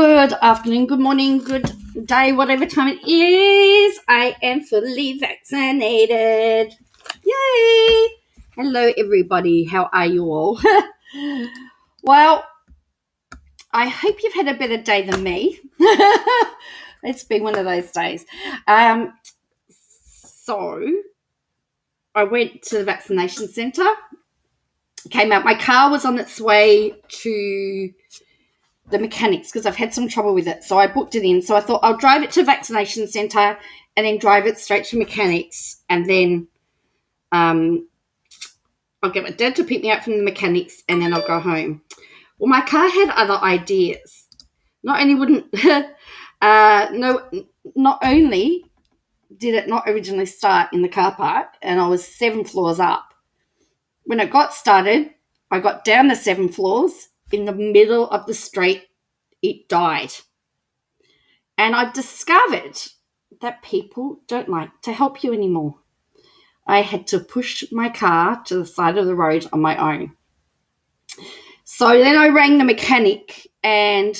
Good afternoon, good morning, good day, whatever time it is. I am fully vaccinated. Yay! Hello, everybody. How are you all? Well, I hope you've had a better day than me. It's been one of those days. So I went to the vaccination centre, came out. My car was on its way to the mechanics because I've had some trouble with it. So I booked it in. So I thought I'll drive it to vaccination centre and then drive it straight to mechanics, and then I'll get my dad to pick me up from the mechanics, and then I'll go home. Well, my car had other ideas. Not only did it not originally start in the car park, and I was 7 floors up. When it got started, I got down the 7 floors. In the middle of the street, it died. And I've discovered that people don't like to help you anymore. I had to push my car to the side of the road on my own. So then I rang the mechanic, and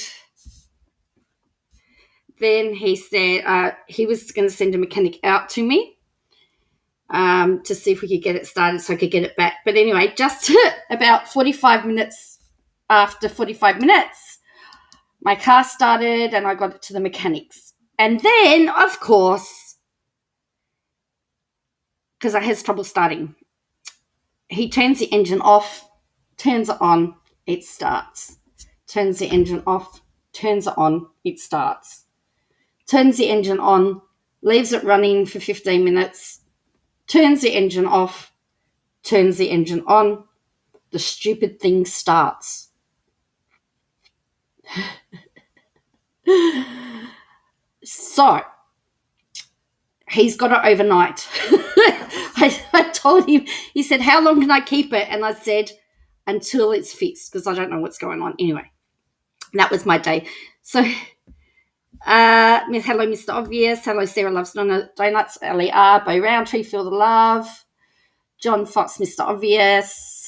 then he said he was going to send a mechanic out to me to see if we could get it started so I could get it back. But anyway, just about 45 minutes after 45 minutes, my car started and I got it to the mechanics. And then, of course, because I had trouble starting, he turns the engine off, turns it on, it starts. Turns the engine off, turns it on, it starts. Turns the engine on, leaves it running for 15 minutes, turns the engine off, turns the engine on, the stupid thing starts. So he's got it overnight. I told him, he said, how long can I keep it? And I said, until it's fixed, because I don't know what's going on. Anyway, that was my day. So hello, Mr. Obvious. Hello, Sarah Loves Donuts. LER, Bo Roundtree, Feel the Love. John Fox, Mr. Obvious.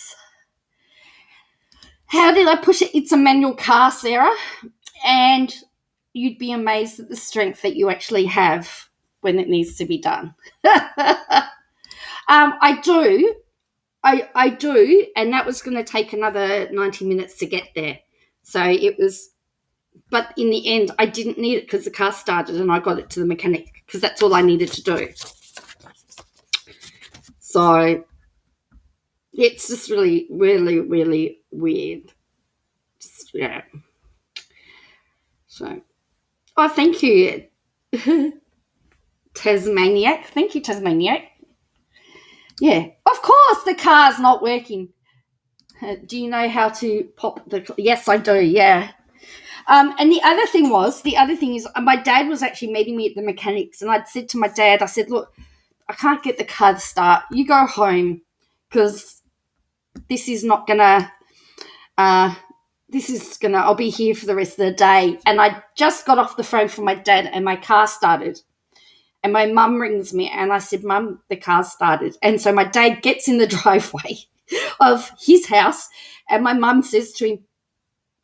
How did I push it? It's a manual car, Sarah. And you'd be amazed at the strength that you actually have when it needs to be done. I do, and that was going to take another 90 minutes to get there. So it was, but in the end, I didn't need it because the car started and I got it to the mechanic because that's all I needed to do. So it's just really, really, really weird. Just, yeah. So, oh, thank you, Tasmaniac. Thank you, Tasmaniac. Yeah, of course the car's not working. Do you know how to pop the... Yes, I do, yeah. And the other thing is my dad was actually meeting me at the mechanics, and I'd said to my dad, I said, look, I can't get the car to start. You go home because this is not going to... I'll be here for the rest of the day. And I just got off the phone from my dad and my car started. And my mum rings me and I said, Mum, the car started. And so my dad gets in the driveway of his house and my mum says to him,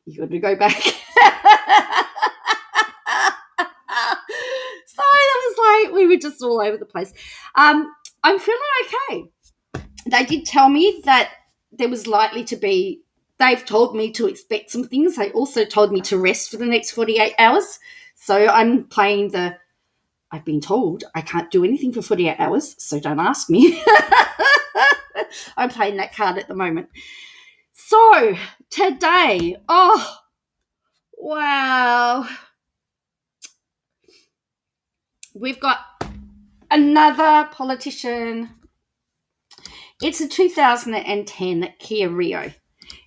you got to go back. So that was like, we were just all over the place. I'm feeling okay. They did tell me that there was likely to be, they've told me to expect some things. They also told me to rest for the next 48 hours. So I'm playing I've been told I can't do anything for 48 hours, so don't ask me. I'm playing that card at the moment. So today, oh, wow. We've got another politician. It's a 2010 Kia Rio.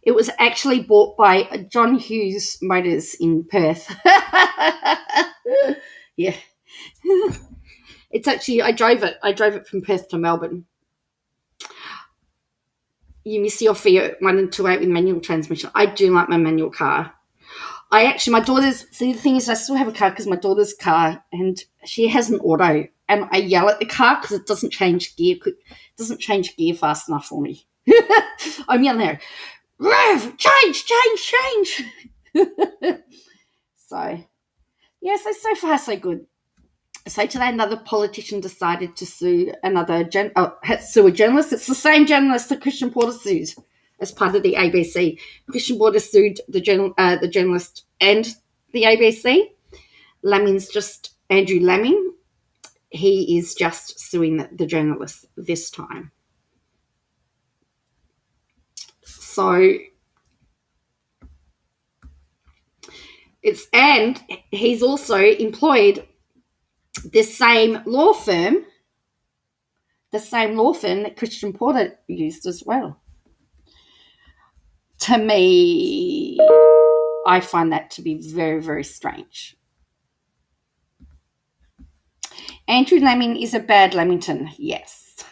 It was actually bought by John Hughes Motors in Perth. Yeah. It's actually, I drove it from Perth to Melbourne. You miss your Fiat 128 with manual transmission. I do like my manual car. My daughter's, see, the thing is I still have a car because my daughter's car, and she has an auto, and I yell at the car because it doesn't change gear fast enough for me. I'm yelling at her, Rev, change. So, yeah, so far so good. So today another politician decided to sue sue a journalist. It's the same journalist that Christian Porter sued as part of the ABC. Christian Porter sued the journalist and the ABC. Laming's just Andrew Laming. He is just suing the journalist this time. So and he's also employed the same law firm that Christian Porter used as well. To me, I find that to be very, very strange. Andrew Laming is a bad Lamington, yes.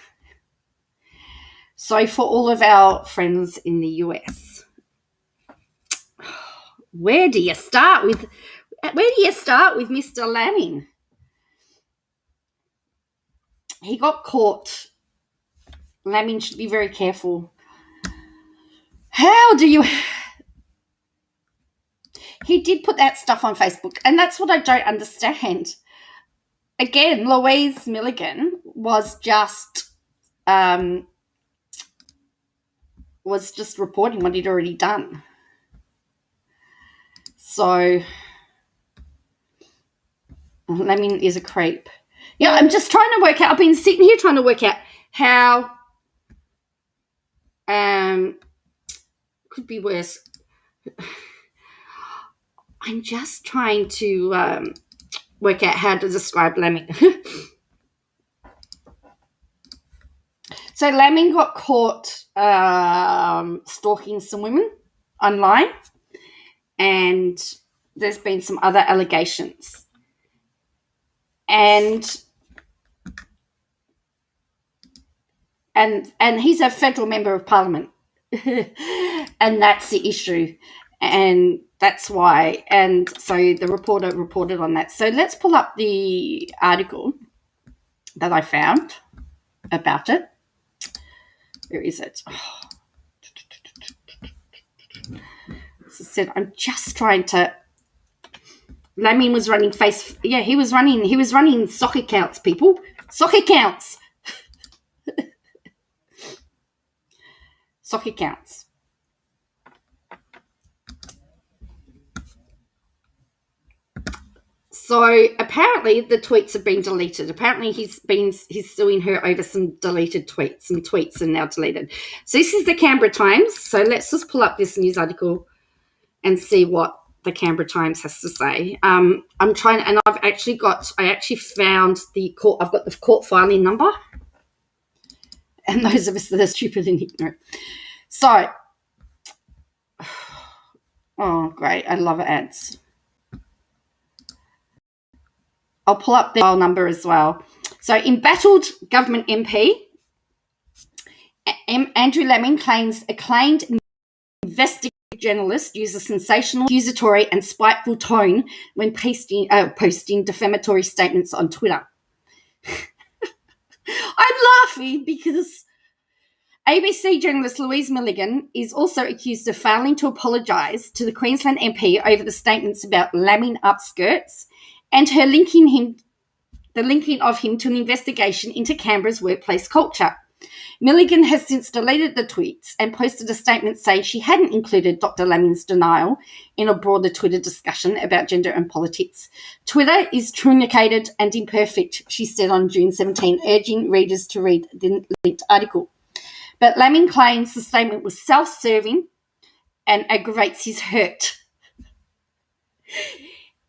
So for all of our friends in the US, where do you start with Mr. Laming? He got caught. Laming should be very careful. He did put that stuff on Facebook, and that's what I don't understand. Again, Louise Milligian was just reporting what he'd already done. So Laming is a creep. Yeah, I'm just trying to work out. I've been sitting here trying to work out how could be worse. I'm just trying to work out how to describe Laming. So Laming got caught stalking some women online, and there's been some other allegations. And he's a federal member of parliament. And that's the issue. And that's why. And so the reporter reported on that. So let's pull up the article that I found about it. Where is it? Oh. As I said, I'm just trying to. Laming was running he was running sock accounts, people. Sock accounts. Sock accounts. So apparently the tweets have been deleted. Apparently he's suing her over some deleted tweets. Some tweets are now deleted. So this is the Canberra Times. So let's just pull up this news article and see what the Canberra Times has to say. I'm trying, and I actually found the court. I've got the court filing number. And those of us that are stupid and ignorant. So, oh great, I love ads. I'll pull up the file number as well. So, embattled government MP, Andrew Laming claims acclaimed investigative journalist used a sensational, accusatory and spiteful tone when posting defamatory statements on Twitter. I'm laughing because ABC journalist Louise Milligian is also accused of failing to apologise to the Queensland MP over the statements about Laming upskirts and her linking of him to an investigation into Canberra's workplace culture. Milligian has since deleted the tweets and posted a statement saying she hadn't included Dr. Laming's denial in a broader Twitter discussion about gender and politics. Twitter is truncated and imperfect, she said on June 17, urging readers to read the linked article. But Laming claims the statement was self-serving and aggravates his hurt.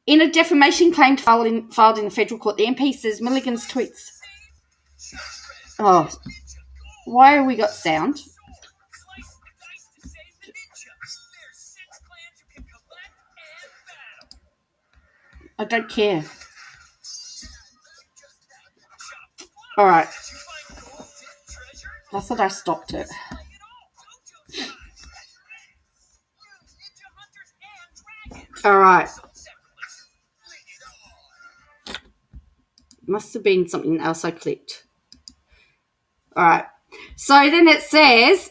In a defamation claim filed in the federal court, the MP says Milligan's tweets. Oh, why have we got sound? I don't care. All right. I thought I stopped it. All right. Must have been something else I clicked. All right. So then it says,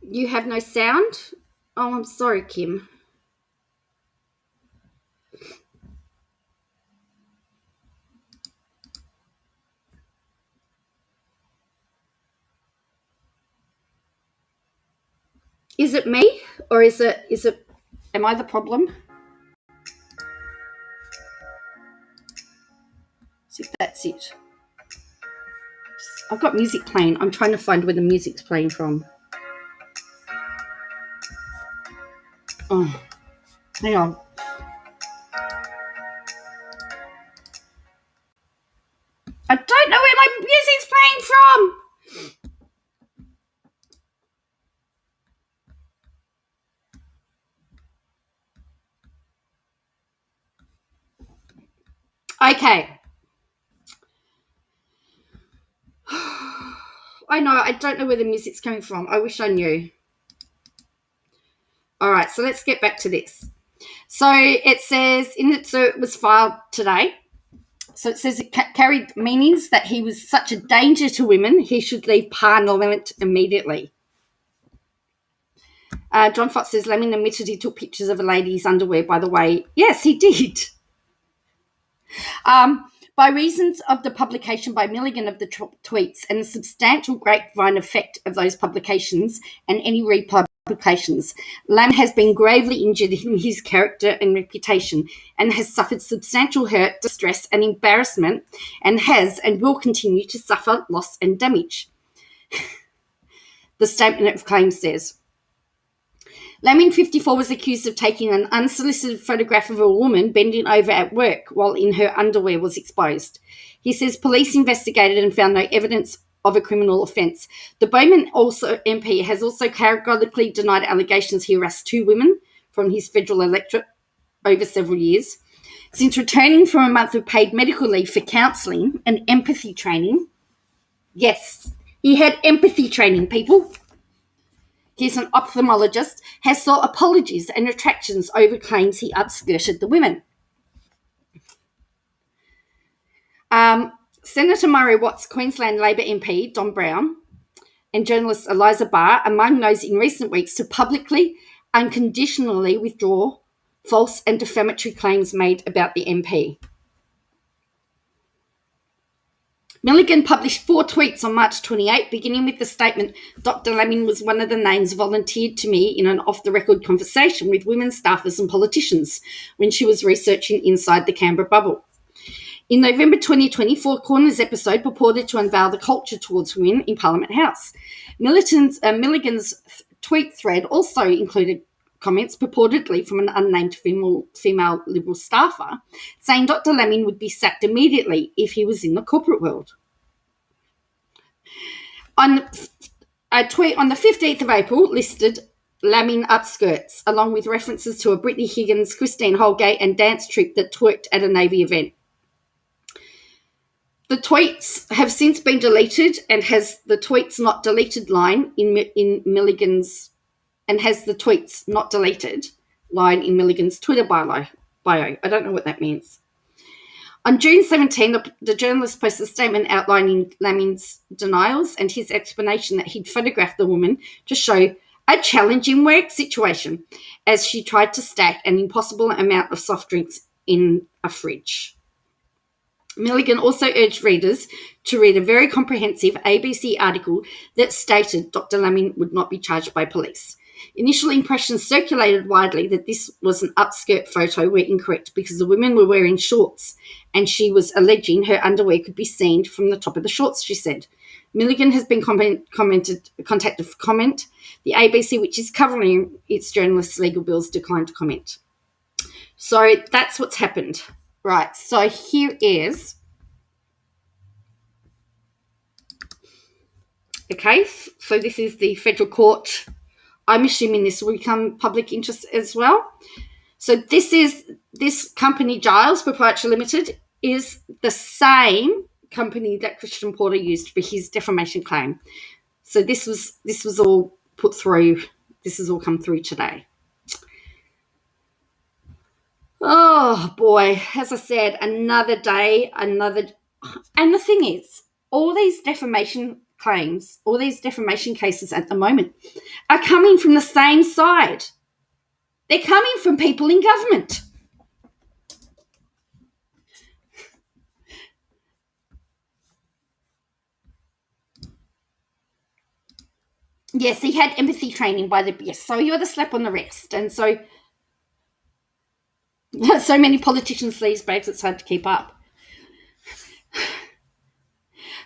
you have no sound. Oh, I'm sorry, Kim. Is it me, or is it am I the problem? See if that's it. I've got music playing. I'm trying to find where the music's playing from. Oh, hang on. I don't know where my music's playing from. Okay. I know, I don't know where the music's coming from. I wish I knew. All right, so let's get back to this. So it says, so it was filed today. So it says it carried meanings that he was such a danger to women, he should leave Parliament immediately. John Fox says, Laming admitted he took pictures of a lady's underwear, by the way. Yes, he did. By reasons of the publication by Milligan of the tweets and the substantial grapevine effect of those publications and any republications, Lam has been gravely injured in his character and reputation and has suffered substantial hurt, distress and embarrassment and has and will continue to suffer loss and damage. The statement of claim says, Laming, 54, was accused of taking an unsolicited photograph of a woman bending over at work while in her underwear was exposed. He says police investigated and found no evidence of a criminal offence. The Bowman MP has also categorically denied allegations he harassed 2 women from his federal electorate over several years. Since returning from a month of paid medical leave for counselling and empathy training, yes, he had empathy training, people. He's an ophthalmologist, has sought apologies and retractions over claims he upskirted the women. Senator Murray Watts, Queensland Labor MP Don Brown, and journalist Eliza Barr, among those in recent weeks to publicly, unconditionally withdraw false and defamatory claims made about the MP. Milligan published 4 tweets on March 28, beginning with the statement, Dr. Laming was one of the names volunteered to me in an off-the-record conversation with women staffers and politicians when she was researching inside the Canberra bubble. In November 2020, Four Corners episode purported to unveil the culture towards women in Parliament House. Milligan's tweet thread also included comments purportedly from an unnamed female Liberal staffer saying Dr. Laming would be sacked immediately if he was in the corporate world. A tweet on the 15th of April listed Laming upskirts, along with references to a Brittany Higgins, Christine Holgate and dance troupe that twerked at a Navy event. The tweets have since been deleted and has the tweets not deleted line in Milligan's and has the tweets not deleted line in Milligan's Twitter bio. I don't know what that means. On June 17, the journalist posted a statement outlining Laming's denials and his explanation that he'd photographed the woman to show a challenging work situation as she tried to stack an impossible amount of soft drinks in a fridge. Milligan also urged readers to read a very comprehensive ABC article that stated Dr. Laming would not be charged by police. Initial impressions circulated widely that this was an upskirt photo were incorrect because the women were wearing shorts and she was alleging her underwear could be seen from the top of the shorts, she said. Milligan has been contacted for comment. The ABC, which is covering its journalists' legal bills, declined to comment. So that's what's happened. Right, so here is... Okay, so this is the federal court. I'm assuming this will become public interest as well. So this company, Giles Proprietary Limited, is the same company that Christian Porter used for his defamation claim. So this was all put through. This has all come through today. Oh boy, as I said, another day, and the thing is, all these defamation claims, all these defamation cases at the moment are coming from the same side. They're coming from people in government. Yes, he had empathy training by the, yes, so he got a slap on the wrist. And so so many politicians these days, it's hard to keep up.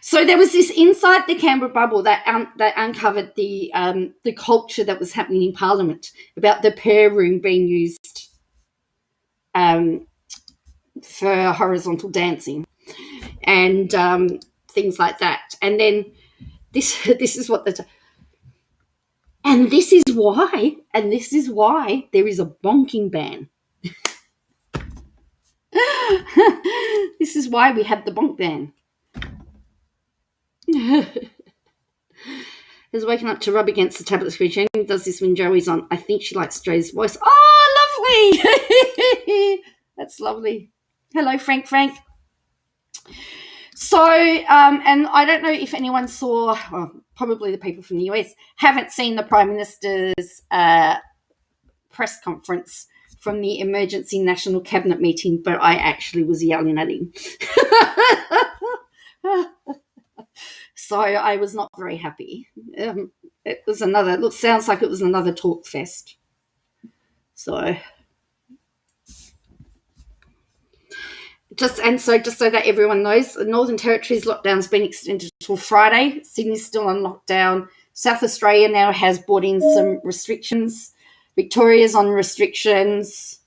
So there was this inside the Canberra bubble that uncovered the culture that was happening in Parliament about the prayer room being used um, for horizontal dancing and things like that. And then this is what the and this is why there is a bonking ban. This is why we have the bonk ban. Has woken up to rub against the tablet screen. Jenny does this when Joey's on. I think she likes Joey's voice. Oh, lovely. That's lovely. Hello, Frank. So, and I don't know if anyone saw, well, probably the people from the US haven't seen the Prime Minister's press conference from the Emergency National Cabinet meeting, but I actually was yelling at him. So I was not very happy. It was another, sounds like it was another talk fest. So just so that everyone knows, the Northern Territory's lockdown's been extended till Friday. Sydney's still on lockdown. South Australia now has brought in some restrictions. Victoria's on restrictions.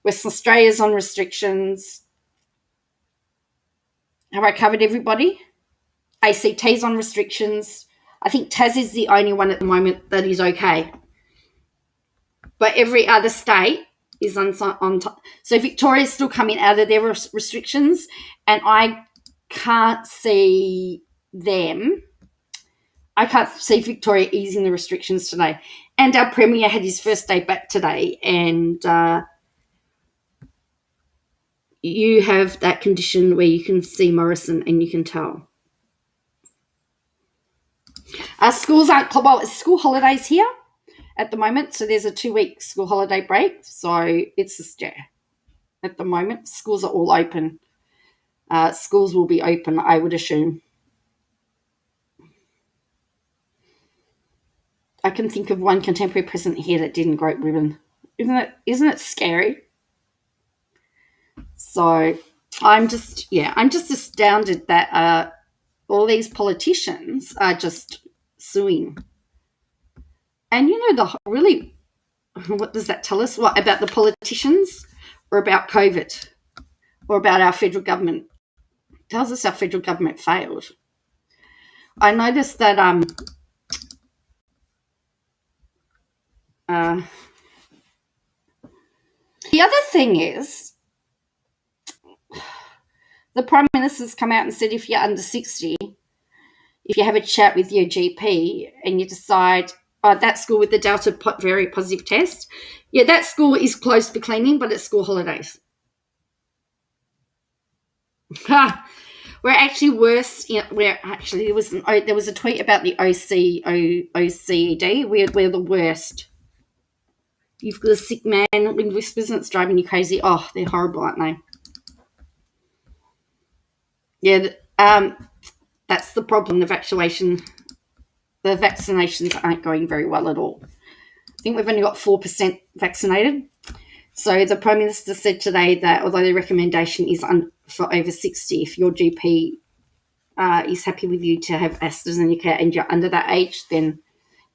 Western Australia's on restrictions. Have I covered everybody? ACT's on restrictions. I think Tas is the only one at the moment that is okay. But every other state is on top. So Victoria's still coming out of their restrictions, and I can't see Victoria easing the restrictions today. And our Premier had his first day back today, and you have that condition where you can see Morrison and you can tell. Schools aren't, well, it's school holidays here at the moment, so there's a 2-week school holiday break. So it's just, yeah, at the moment, schools are all open. Schools will be open, I would assume. I can think of one contemporary president here that didn't grope ribbon. Isn't it scary? So I'm just astounded that all these politicians are just suing. And what does that tell us? What about the politicians, or about COVID, or about our federal government? It tells us our federal government failed. I noticed that the other thing is, the Prime Minister's come out and said if you're under 60, if you have a chat with your GP and you decide, that school with the Delta very positive test, yeah, that school is closed for cleaning, but it's school holidays. We're actually worse. We're actually, there was a tweet about the OCED. We're the worst. You've got a sick man with whispers and it's driving you crazy. Oh, they're horrible, aren't they? Yeah, that's the problem. The vaccinations aren't going very well at all. I think we've only got 4% vaccinated. So the Prime Minister said today that although the recommendation is for over 60, if your GP is happy with you to have AstraZeneca and you're under that age, then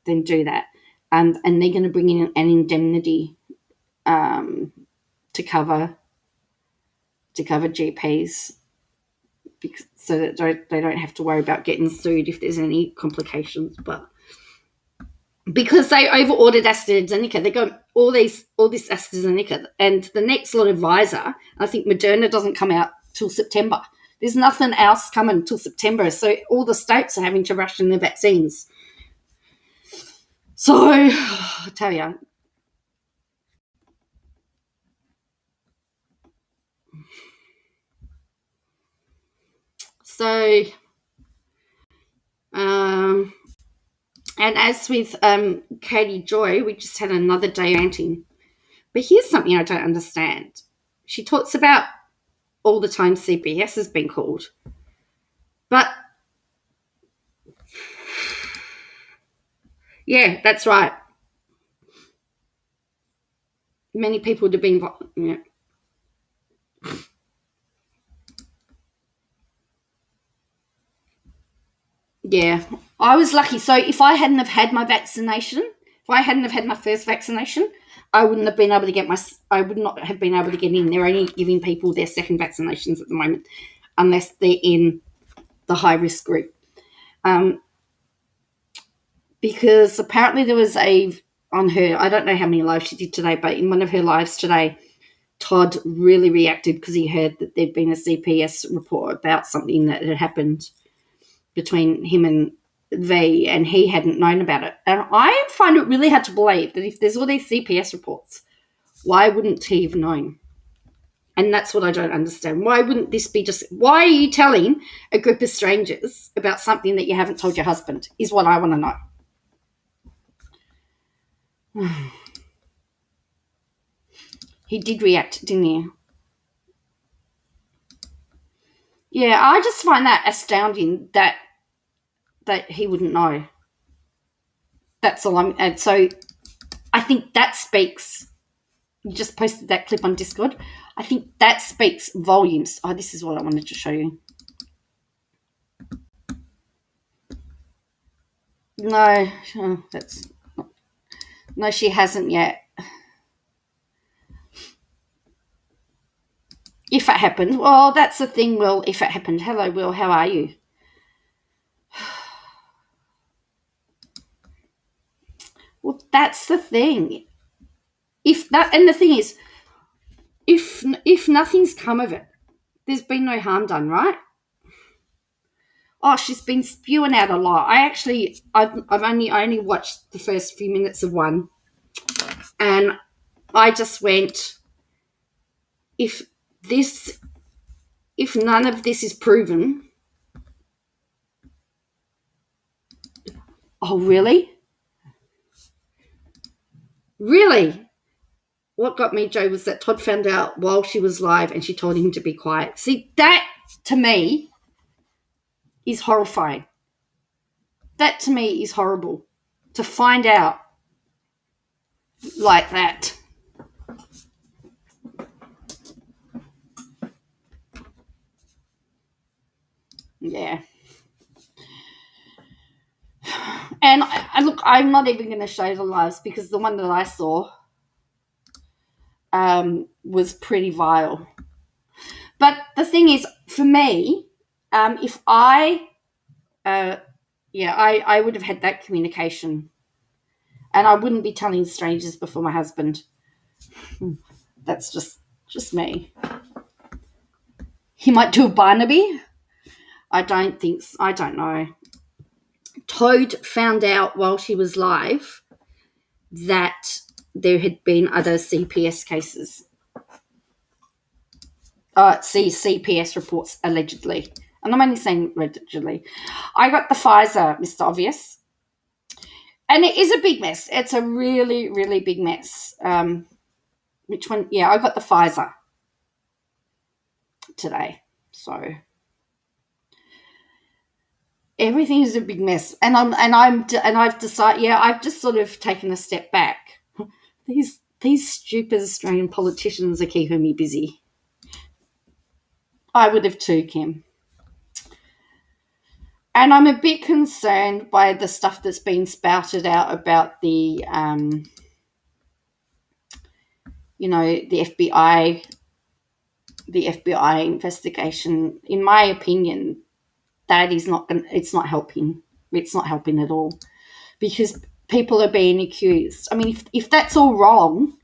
do that. And they're going to bring in an indemnity to cover GPs, so that they don't have to worry about getting sued if there's any complications. But because they over-ordered AstraZeneca, they got all this AstraZeneca, and the next lot of Pfizer, I think Moderna doesn't come out till September. There's nothing else coming till September, so all the states are having to rush in their vaccines. So, I tell you. So, and as with Katie Joy, we just had another day ranting. But here's something I don't understand. She talks about all the time CPS has been called. But Yeah, that's right. Many people would have been. Yeah. Yeah, I was lucky. So if I hadn't have had my vaccination, if I hadn't have had my first vaccination, I wouldn't have been able to get my. I would not have been able to get in. They're only giving people their second vaccinations at the moment, unless they're in the high risk group. Um, because apparently there was a on her. I don't know how many lives she did today, but in one of her lives today, Todd really reacted because he heard that there'd been a CPS report about something that had happened between him and V, and he hadn't known about it. And I find it really hard to believe that if there's all these CPS reports, why wouldn't he have known? And that's what I don't understand. Why wouldn't this be just, why are you telling a group of strangers about something that you haven't told your husband, is what I want to know. He did react, didn't he? Yeah, I just find that astounding that he wouldn't know. That's all and so I think that speaks. You just posted that clip on Discord. I think that speaks volumes. Oh, this is what I wanted to show you. No, that's no, she hasn't yet. If it happened, well, that's the thing. Will, if it happened, hello, Will, how are you? Well, that's the thing. If that, and the thing is, if nothing's come of it, there's been no harm done, right? Oh, she's been spewing out a lot. I only watched the first few minutes of one, and I just went, if none of this is proven, oh really? Really? What got me, Joe, was that Todd found out while she was live and she told him to be quiet. See, that to me is horrifying. That to me is horrible. To find out like that. Yeah. And look, I'm not even going to show the lives because the one that I saw was pretty vile. But the thing is, for me, if I would have had that communication, and I wouldn't be telling strangers before my husband. That's just me. He might do a Barnaby. I don't know. Toad found out while she was live that there had been other CPS cases. CPS reports allegedly. And I'm only saying allegedly. I got the Pfizer, Mr. Obvious. And it is a big mess. It's a really, really big mess. Which one? Yeah, I got the Pfizer today. So everything is a big mess. And I've decided, I've just sort of taken a step back. These stupid Australian politicians are keeping me busy. I would have too, Kim. And I'm a bit concerned by the stuff that's been spouted out about the, the FBI investigation. In my opinion, that is not. It's not helping. It's not helping at all because people are being accused. I mean, if that's all wrong,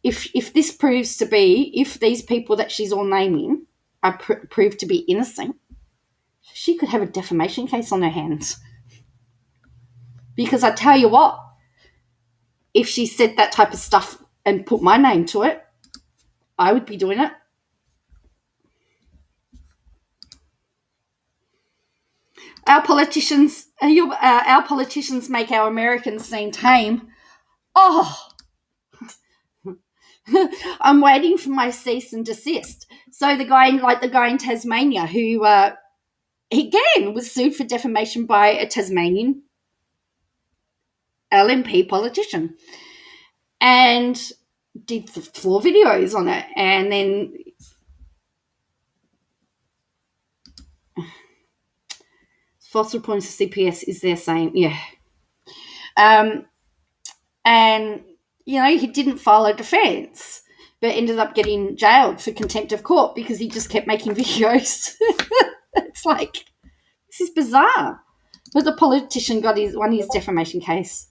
if this proves to be, if these people that she's all naming are proved to be innocent, she could have a defamation case on her hands. Because I tell you what, if she said that type of stuff and put my name to it, I would be doing it. Our politicians make our Americans seem tame. Oh, I'm waiting for my cease and desist. So the guy in Tasmania who, again, was sued for defamation by a Tasmanian LNP politician, and did 4 videos on it, and then false reporting to CPS is there saying, yeah. And, he didn't file a defence, but ended up getting jailed for contempt of court because he just kept making videos. It's like, this is bizarre. But the politician won his defamation case.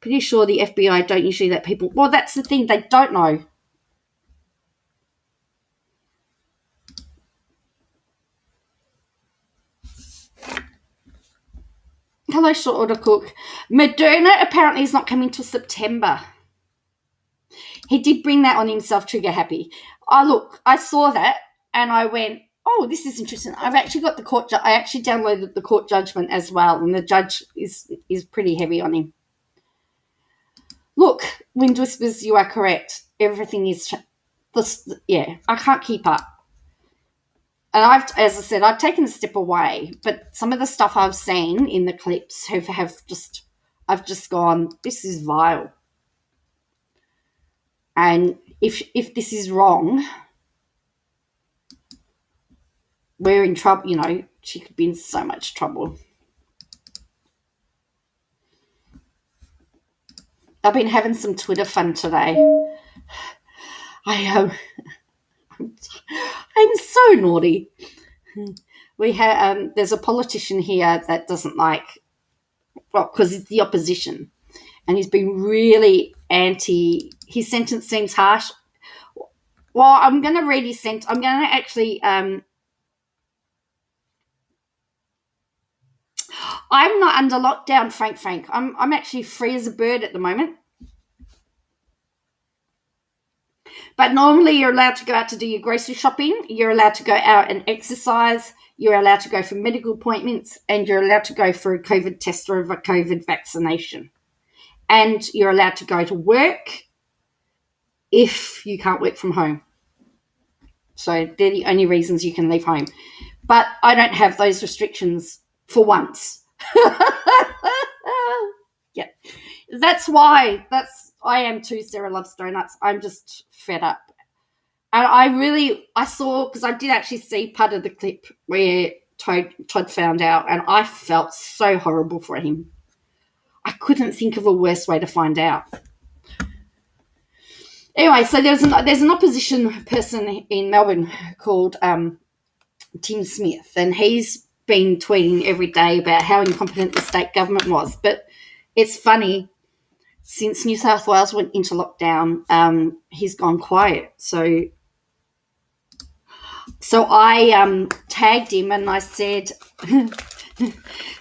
Pretty sure the FBI don't usually let people... Well, that's the thing. They don't know. Hello, short order cook. Moderna apparently is not coming till September. He did bring that on himself, trigger happy. I saw that and I went, oh, this is interesting. I've actually got the court... I actually downloaded the court judgment as well, and the judge is pretty heavy on him. Look, Wind Whispers, you are correct. Everything is... I can't keep up. And as I said, I've taken a step away, but some of the stuff I've seen in the clips I've just gone, this is vile. And if this is wrong, we're in trouble. She could be in so much trouble. I've been having some Twitter fun today. I'm so naughty. We have there's a politician here that doesn't like, because it's the opposition, and he's been really anti. His sentence seems harsh. Well, I'm going to read his sentence. I'm going to actually. I'm not under lockdown, Frank. I'm actually free as a bird at the moment. But normally you're allowed to go out to do your grocery shopping, you're allowed to go out and exercise, you're allowed to go for medical appointments, and you're allowed to go for a COVID test or a COVID vaccination. And you're allowed to go to work if you can't work from home. So they're the only reasons you can leave home. But I don't have those restrictions for once. Yeah. That's why. I am too. Sarah loves donuts. I'm just fed up. And I saw, because I did actually see part of the clip where Todd found out, and I felt so horrible for him. I couldn't think of a worse way to find out. Anyway, so there's an opposition person in Melbourne called Tim Smith, and he's been tweeting every day about how incompetent the state government was. But it's funny, since New South Wales went into lockdown, he's gone quiet. So I tagged him and I said,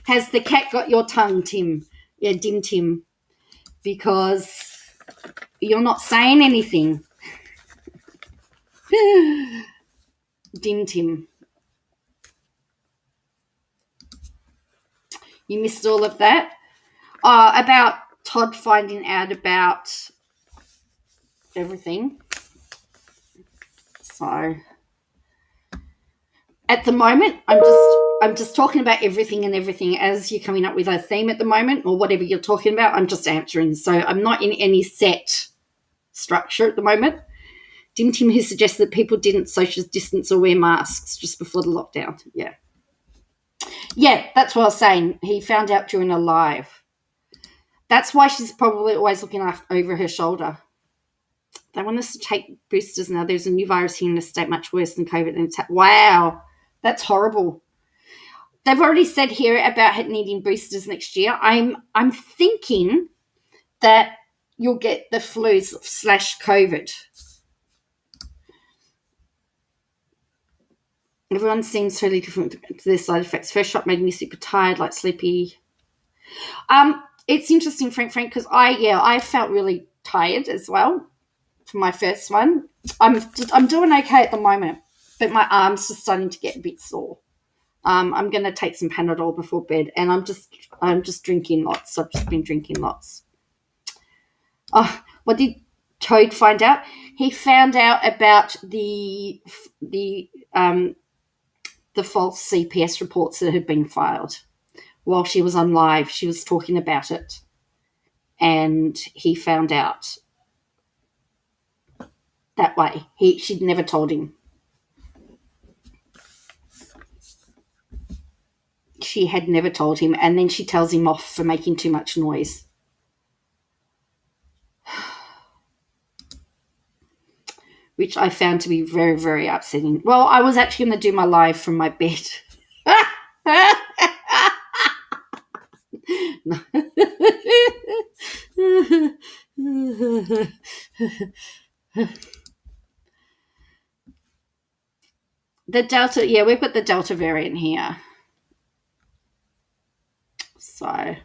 has the cat got your tongue, Tim? Yeah, Dim Tim, because you're not saying anything. Dim Tim. You missed all of that? About Todd finding out about everything. So at the moment, I'm just talking about everything and everything as you're coming up with a theme at the moment, or whatever you're talking about. I'm just answering. So I'm not in any set structure at the moment. Dim Tim, who suggested that people didn't social distance or wear masks just before the lockdown. Yeah, that's what I was saying. He found out during a live. That's why she's probably always looking over her shoulder. They want us to take boosters now. There's a new virus here in the state, much worse than COVID. Wow, that's horrible. They've already said here about needing boosters next year. I'm thinking that you'll get the flu / COVID. Everyone seems totally different to their side effects. First shot made me super tired, like sleepy. It's interesting, Frank, because I felt really tired as well for my first one. I'm doing okay at the moment, but my arms are starting to get a bit sore. I'm going to take some Panadol before bed, and I'm just drinking lots. I've just been drinking lots. Oh, what did Toad find out? He found out about the false CPS reports that had been filed while she was on live. She was talking about it. and he found out that way. She'd never told him. She had never told him, and then she tells him off for making too much noise. Which I found to be very, very upsetting. Well, I was actually going to do my live from my bed. The Delta, yeah, we've got the Delta variant here. So,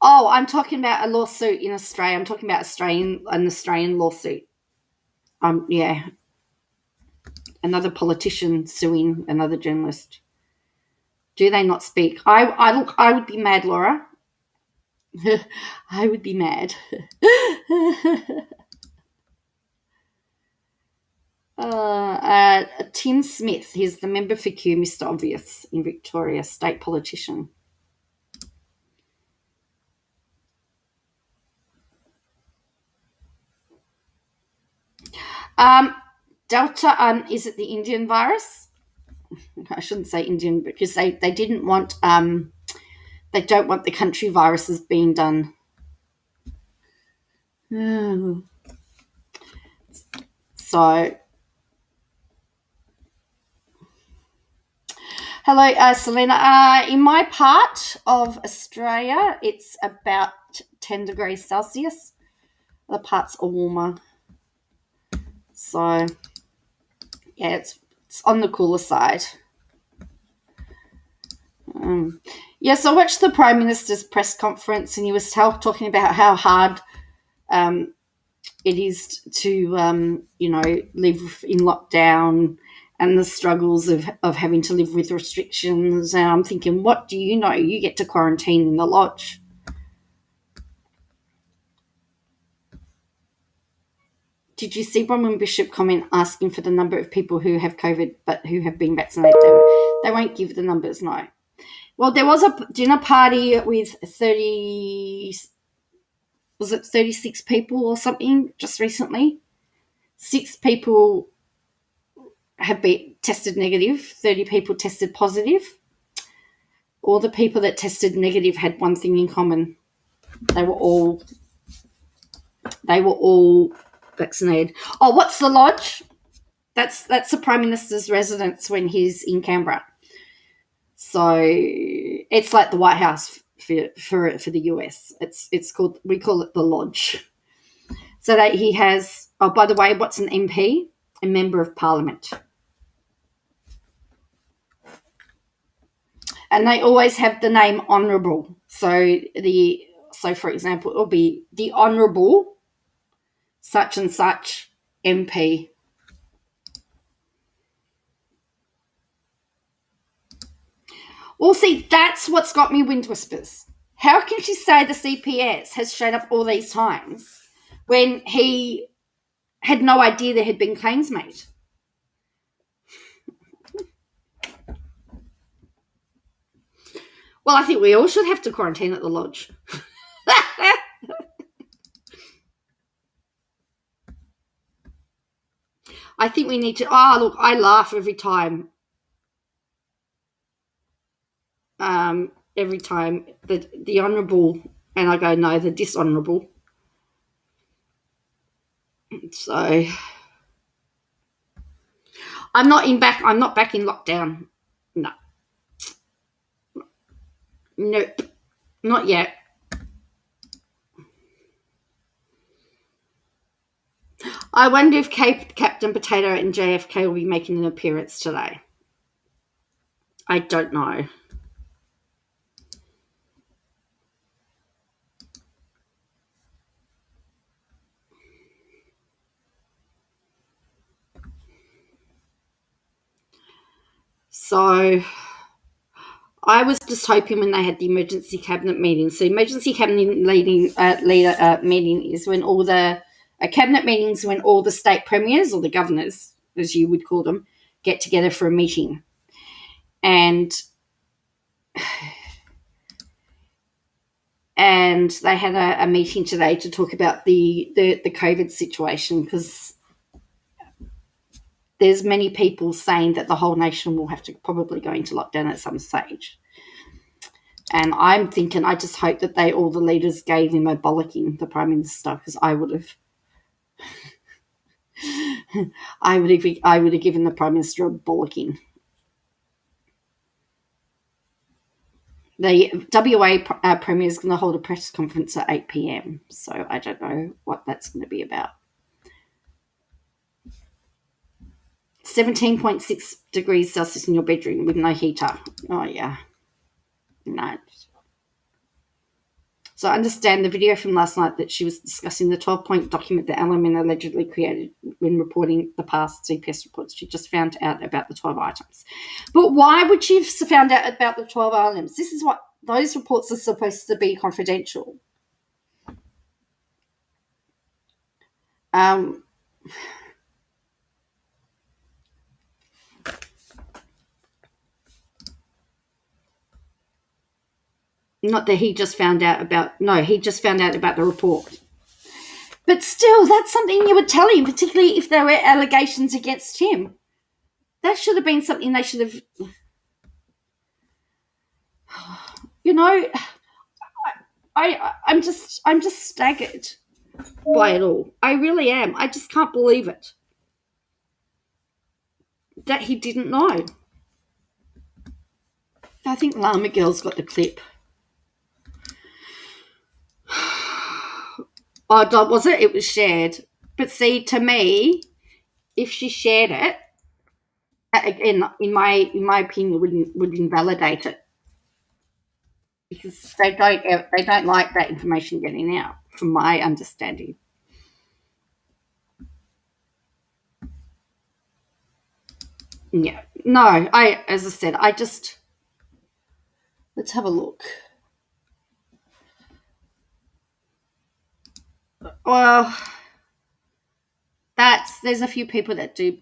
oh, I'm talking about a lawsuit in Australia. I'm talking about an Australian lawsuit. Yeah, another politician suing another journalist. Do they not speak? I would be mad, Laura. I would be mad. Tim Smith, he's the member for Kew, Mr. Obvious in Victoria, state politician. Delta, is it the Indian virus? I shouldn't say Indian because they didn't want, they don't want the country viruses being done. So, hello, Selena. In my part of Australia, it's about 10 degrees Celsius. Other parts are warmer. So, yeah, it's on the cooler side. Yes, I watched the Prime Minister's press conference, and he was talking about how hard it is to, live in lockdown and the struggles of having to live with restrictions. And I'm thinking, what do you know? You get to quarantine in the lodge. Did you see Bronwyn Bishop comment asking for the number of people who have COVID but who have been vaccinated? They won't give the numbers, no. Well, there was a dinner party with 36 people or something just recently? 6 people have been tested negative, 30 people tested positive. All the people that tested negative had one thing in common. They were all vaccinated. Oh, what's the lodge? That's the Prime Minister's residence when he's in Canberra. So it's like the White House for the US. It's called, we call it the lodge. So that he has, oh, by the way, what's an MP? A member of Parliament. And they always have the name honourable. So for example, it'll be the Honourable such and such MP. Well, see, that's what's got me wind whispers. How can she say the CPS has shown up all these times when he had no idea there had been claims made? Well, I think we all should have to quarantine at the lodge. I think we need to. Oh, look, I laugh every time. Every time the honourable, and I go, no, the dishonourable. So I'm not back in lockdown. No. Nope. Not yet. I wonder if Captain Potato and JFK will be making an appearance today. I don't know. So I was just hoping when they had the emergency cabinet meeting. So emergency cabinet meeting is when all the A cabinet meeting is when all the state premiers, or the governors, as you would call them, get together for a meeting. And they had a meeting today to talk about the COVID situation, because there's many people saying that the whole nation will have to probably go into lockdown at some stage. And I'm thinking, I just hope that all the leaders gave him a bollocking, the Prime Minister, because I would have given the Prime Minister a bollocking. The WA Premier is going to hold a press conference at 8 p.m, so I don't know what that's going to be about. 17.6 degrees Celsius in your bedroom with no heater. Oh, yeah. No. So I understand the video from last night that she was discussing the 12-point document that Laming allegedly created when reporting the past CPS reports. She just found out about the 12 items. But why would she have found out about the 12 items? This is what those reports are supposed to be confidential. Not that he just found out about, no, he just found out about the report. But still, that's something you would tell him, particularly if there were allegations against him. That should have been something they should have, you know, I'm just staggered by it all. I really am. I just can't believe it that he didn't know. I think Llama Girl's got the clip. Oh, was it? It was shared. But see, to me, if she shared it, again, in my opinion, would invalidate it, because they don't like that information getting out, from my understanding. Yeah, no, as I said, let's have a look. Well, there's a few people that do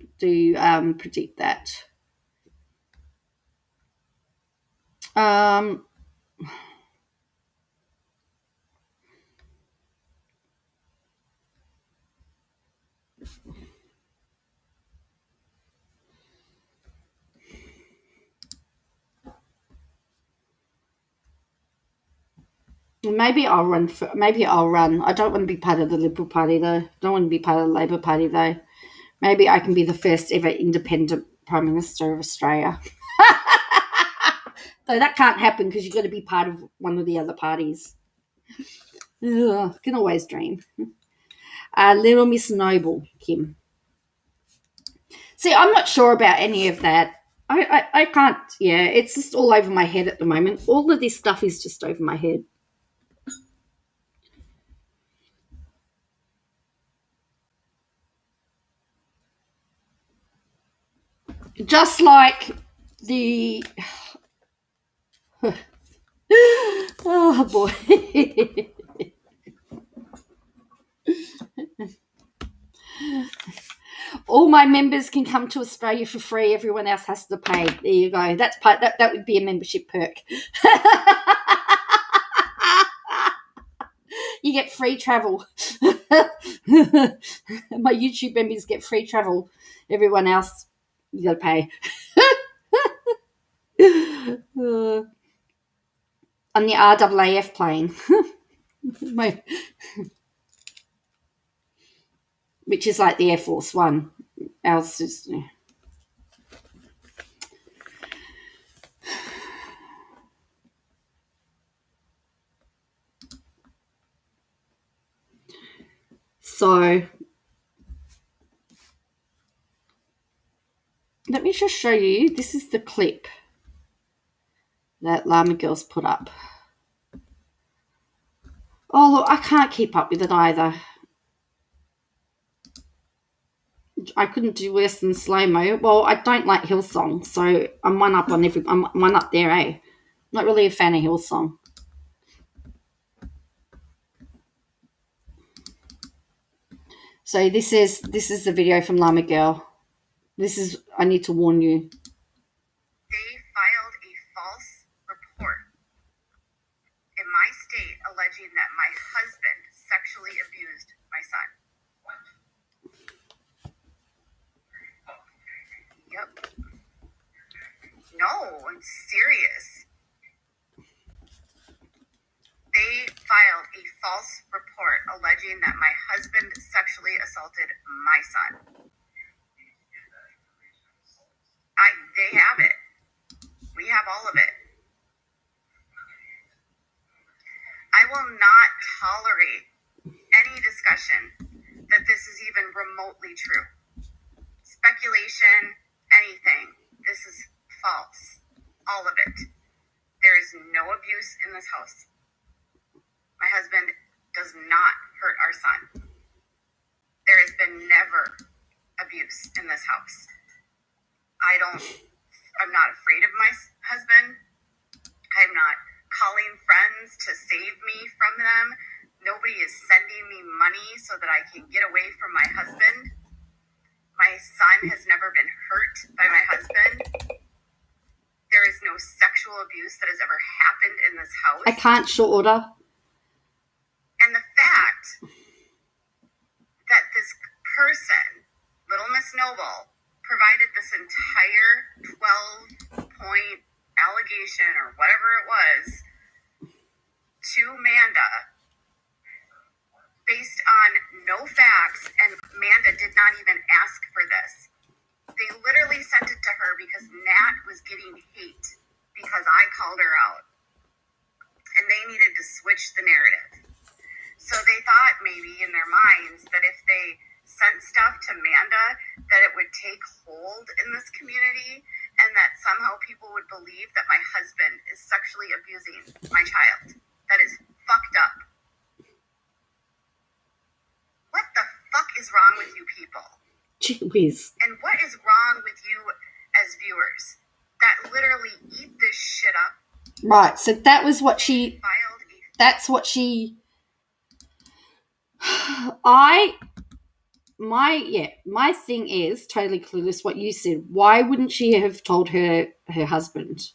predict that. Maybe I'll run. I don't want to be part of the Liberal Party, though. I don't want to be part of the Labor Party, though. Maybe I can be the first ever independent Prime Minister of Australia. Though that can't happen, because you've got to be part of one of the other parties. Ugh, can always dream. Little Miss Noble, Kim. See, I'm not sure about any of that. I can't. Yeah, it's just all over my head at the moment. All of this stuff is just over my head. Just like the... oh, boy. All my members can come to Australia for free. Everyone else has to pay. There you go. That's that would be a membership perk. You get free travel. My YouTube members get free travel. Everyone else, you got to pay. On the RAAF plane. Which is like the Air Force One. Else is... So, let me just show you. This is the clip that Llama Girl's put up. Oh, look, I can't keep up with it either. I couldn't do worse than slow-mo. Well, I don't like Hillsong, so I'm one up there, eh? Not really a fan of Hillsong. So this is the video from Llama Girl. I need to warn you. They filed a false report in my state alleging that my husband sexually abused my son. Yep. No, I'm serious. They filed a false report alleging that my husband sexually assaulted my son. They have it. We have all of it. I will not tolerate any discussion that this is even remotely true. Speculation, anything. This is false. All of it. There is no abuse in this house. My husband does not hurt our son. There has been never abuse in this house. I'm not afraid of my husband. I'm not calling friends to save me from them. Nobody is sending me money so that I can get away from my husband. My son has never been hurt by my husband. There is no sexual abuse that has ever happened in this house. I can't short order. And the fact that this person, Little Miss Noble, provided this entire 12-point allegation or whatever it was to Manda based on no facts, and Manda did not even ask for this. They literally sent it to her because Nat was getting hate because I called her out. And they needed to switch the narrative. So they thought maybe in their minds that if they sent stuff to Manda, that it would take hold in this community and that somehow people would believe that my husband is sexually abusing my child. That is fucked up. What the fuck is wrong with you people? Gee whiz. And what is wrong with you as viewers that literally eat this shit up? Right, so that was what she... Filed a... That's what she... My thing is totally clueless what you said. Why wouldn't she have told her husband?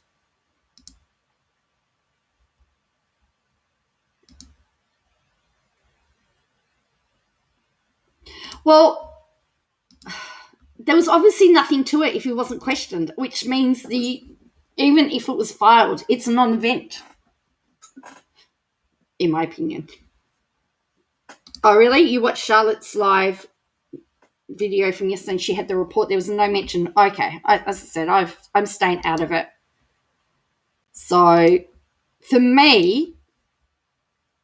Well, there was obviously nothing to it if it wasn't questioned, which means even if it was filed, it's a non-event, in my opinion. Oh, really? You watched Charlotte's live video from yesterday and she had the report. There was no mention. Okay. As I said, I'm staying out of it. So, for me,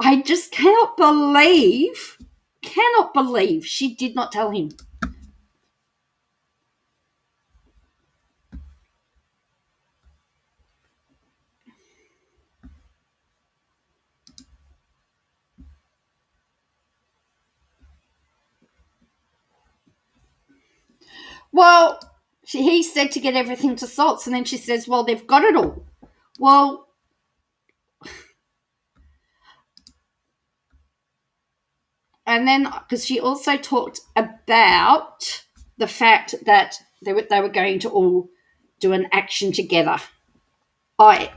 I just cannot believe she did not tell him. Well, he said to get everything to Salts, and then she says, well, they've got it all. Well, and then because she also talked about the fact that they were going to all do an action together. It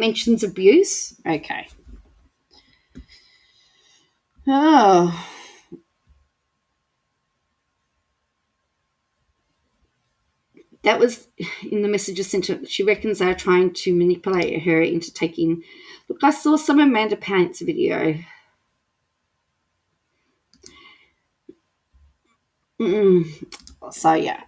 mentions abuse. Okay. Oh. That was in the messages sent. She reckons they are trying to manipulate her into taking. Look, I saw some Amanda Pants video. So, yeah.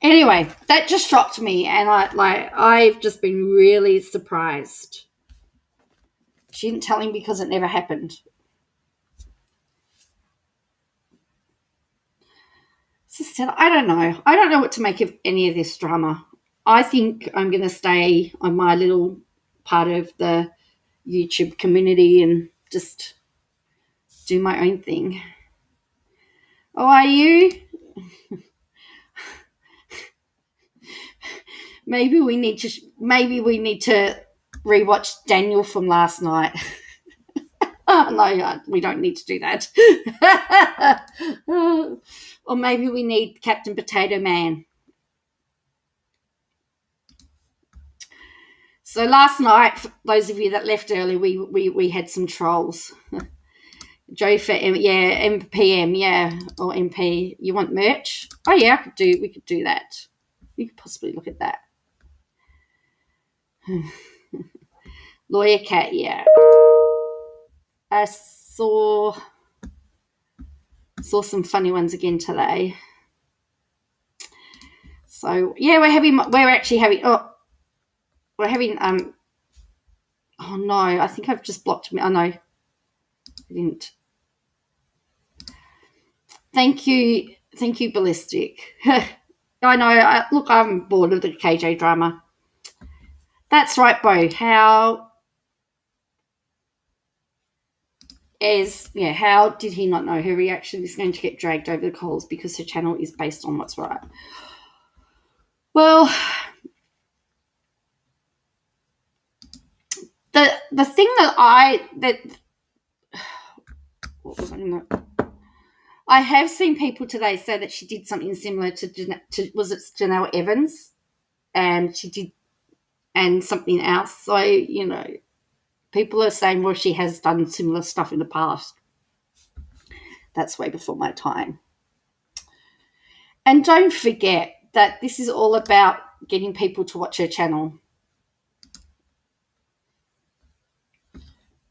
Anyway, that just shocked me, and I've just been really surprised. She didn't tell him because it never happened. I don't know. I don't know what to make of any of this drama. I think I'm going to stay on my little part of the YouTube community and just do my own thing. Oh, are you? Maybe we need to rewatch Daniel from last night. No, we don't need to do that. Or maybe we need Captain Potato Man. So last night, for those of you that left early, we had some trolls. Joe for MPM, or MP. You want merch? Oh yeah, we could do that. We could possibly look at that. Lawyer Cat, yeah. I saw some funny ones again today. So yeah, we're having oh no, I think I've just blocked me. Oh no, I didn't. Thank you, Ballistic. I know. Look, I'm bored of the KJ drama. That's right, Bo. How did he not know her reaction is going to get dragged over the coals because her channel is based on what's right? Well, the thing I have seen people today say that she did something similar to was it Janelle Evans, and she did, and something else. So people are saying, well, she has done similar stuff in the past. That's way before my time. And don't forget that this is all about getting people to watch her channel.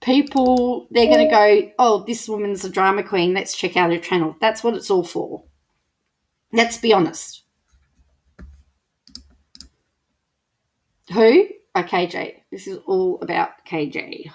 People, they're going to go, oh, this woman's a drama queen. Let's check out her channel. That's what it's all for. Let's be honest. Who? Oh, KJ. This is all about KJ.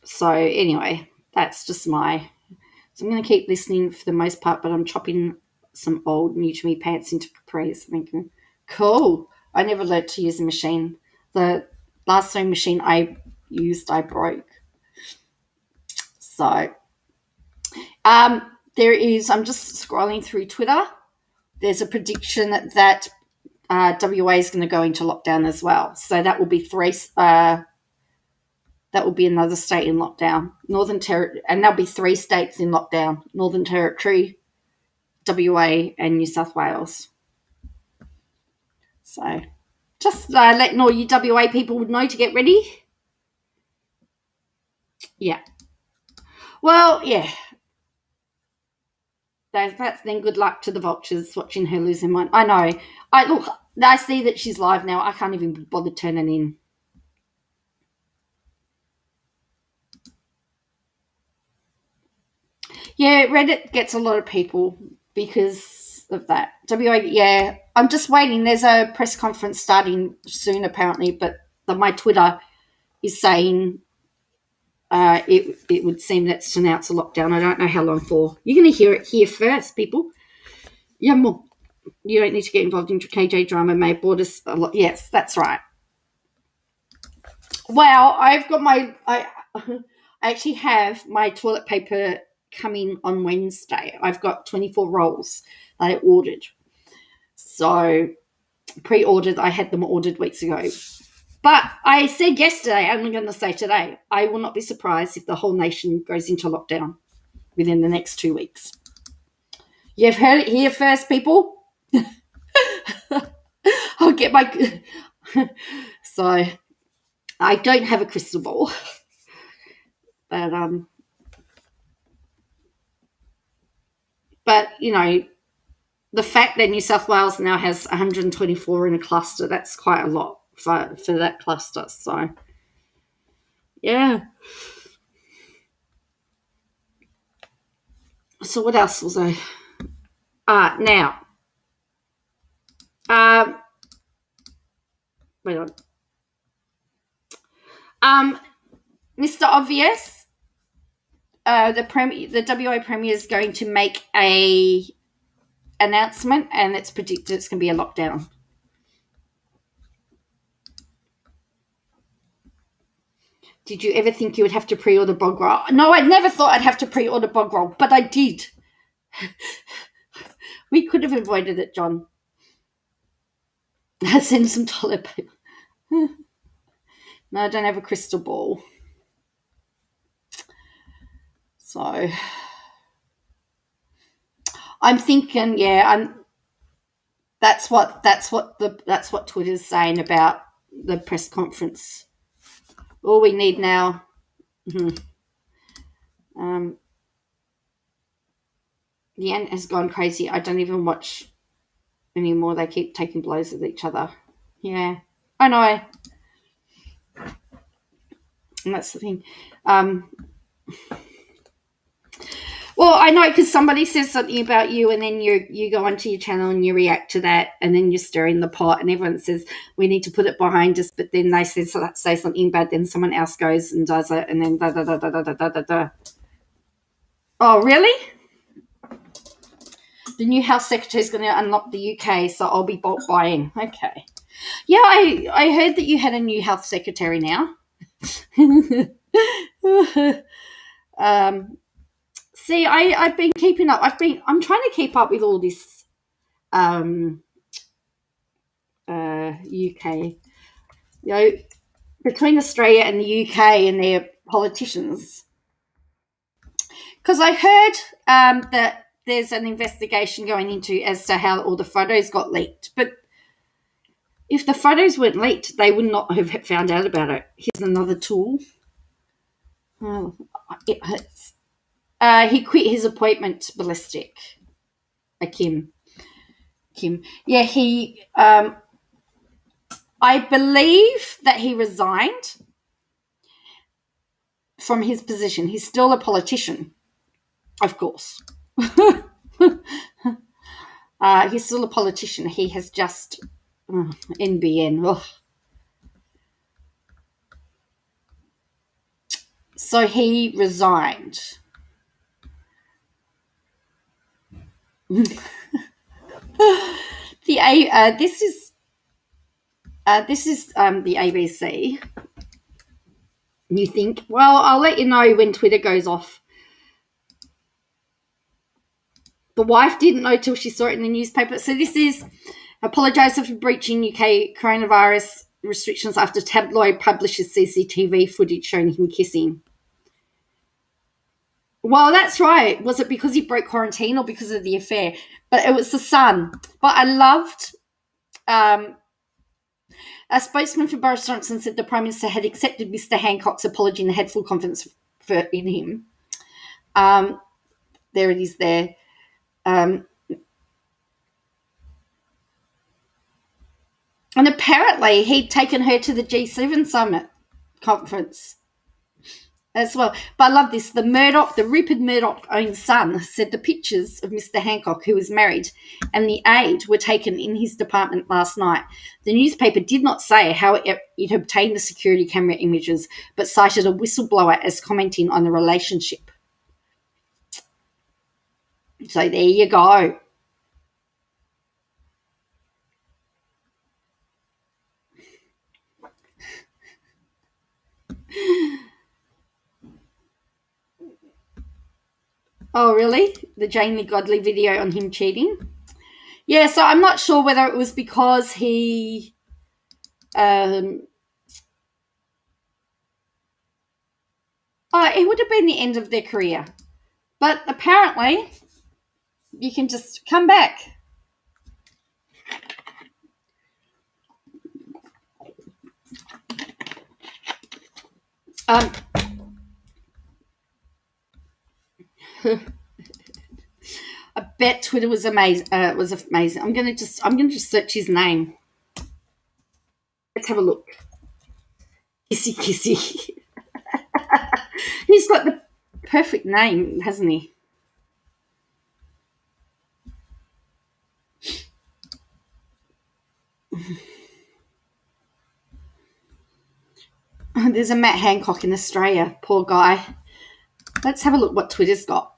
So anyway, that's just so I'm going to keep listening for the most part, but I'm chopping some old new to me pants into capris, thinking, cool. I never learned to use a machine. The last sewing machine I used, I broke. So there is, I'm just scrolling through Twitter. There's a prediction that WA is going to go into lockdown as well. So that will be that will be another state in lockdown. Northern Territory, and there'll be 3 states in lockdown: Northern Territory, WA, and New South Wales. So just letting all you WA people would know to get ready. Yeah. Well, yeah. That's then good luck to the vultures watching her lose her mind. I know. I see that she's live now. I can't even bother turning in. Yeah, Reddit gets a lot of people because of that. WA, yeah. I'm just waiting. There's a press conference starting soon, apparently, but my Twitter is saying it would seem that's to announce a lockdown. I don't know how long for. You're going to hear it here first, people. Yeah, more. You don't need to get involved in KJ drama. May have bought us a lot. Yes, that's right. Wow, I've got I actually have my toilet paper coming on Wednesday. I've got 24 rolls that I ordered. So pre-ordered, I had them ordered weeks ago. But I said yesterday, I'm going to say today, I will not be surprised if the whole nation goes into lockdown within the next 2 weeks. You've heard it here first, people. I'll get my... So I don't have a crystal ball. But the fact that New South Wales now has 124 in a cluster, that's quite a lot for that cluster. So, yeah. So what else was I? Now. Wait on. Mr. Obvious, the WA Premier is going to make a announcement, and it's predicted it's going to be a lockdown. Did you ever think you would have to pre-order bog roll? No, I never thought I'd have to pre-order bog roll, but I did. We could have avoided it, John. Send some toilet paper. No, I don't have a crystal ball. So I'm thinking, that's what Twitter's saying about the press conference. All we need now. The ant has gone crazy. I don't even watch anymore. They keep taking blows at each other. Yeah, I know. And that's the thing. Well, I know because somebody says something about you, and then you go onto your channel and you react to that, and then you're stirring the pot, and everyone says we need to put it behind us, but then they say something bad, then someone else goes and does it, and then da da da da da da da da. Oh, really? The new Health Secretary is going to unlock the UK, so I'll be bulk buying. Okay. Yeah, I heard that you had a new Health Secretary now. See, I've been keeping up. I'm trying to keep up with all this UK. Between Australia and the UK and their politicians. Because I heard that there's an investigation going into as to how all the photos got leaked. But if the photos weren't leaked, they would not have found out about it. Here's another tool. Oh, it hurts. He quit his appointment ballistic. Kim. Yeah, he. I believe that he resigned from his position. He's still a politician, of course. He's still a politician. He has just NBN. Ugh. So he resigned. This is the ABC. You think, well, I'll let you know when Twitter goes off. The wife didn't know till she saw it in the newspaper. So this is apologises for breaching UK coronavirus restrictions after tabloid publishes CCTV footage showing him kissing. Well, that's right. Was it because he broke quarantine or because of the affair? But it was the Sun. But I loved a spokesman for Boris Johnson said the Prime Minister had accepted Mr. Hancock's apology and had full confidence in him. There it is there. And apparently he'd taken her to the G7 summit conference as well. But I love this. The Rupert Murdoch own son said the pictures of Mr. Hancock, who was married, and the aide were taken in his department last night. The newspaper did not say how it obtained the security camera images, but cited a whistleblower as commenting on the relationship. So there you go. Oh, really? The Jamie Godley video on him cheating? Yeah, so I'm not sure whether it was because he it would have been the end of their career. But apparently you can just come back. I bet Twitter was amazing. I'm gonna just search his name. Let's have a look. Kissy Kissy. He's got the perfect name, hasn't he? There's a Matt Hancock in Australia. Poor guy. Let's have a look what Twitter's got.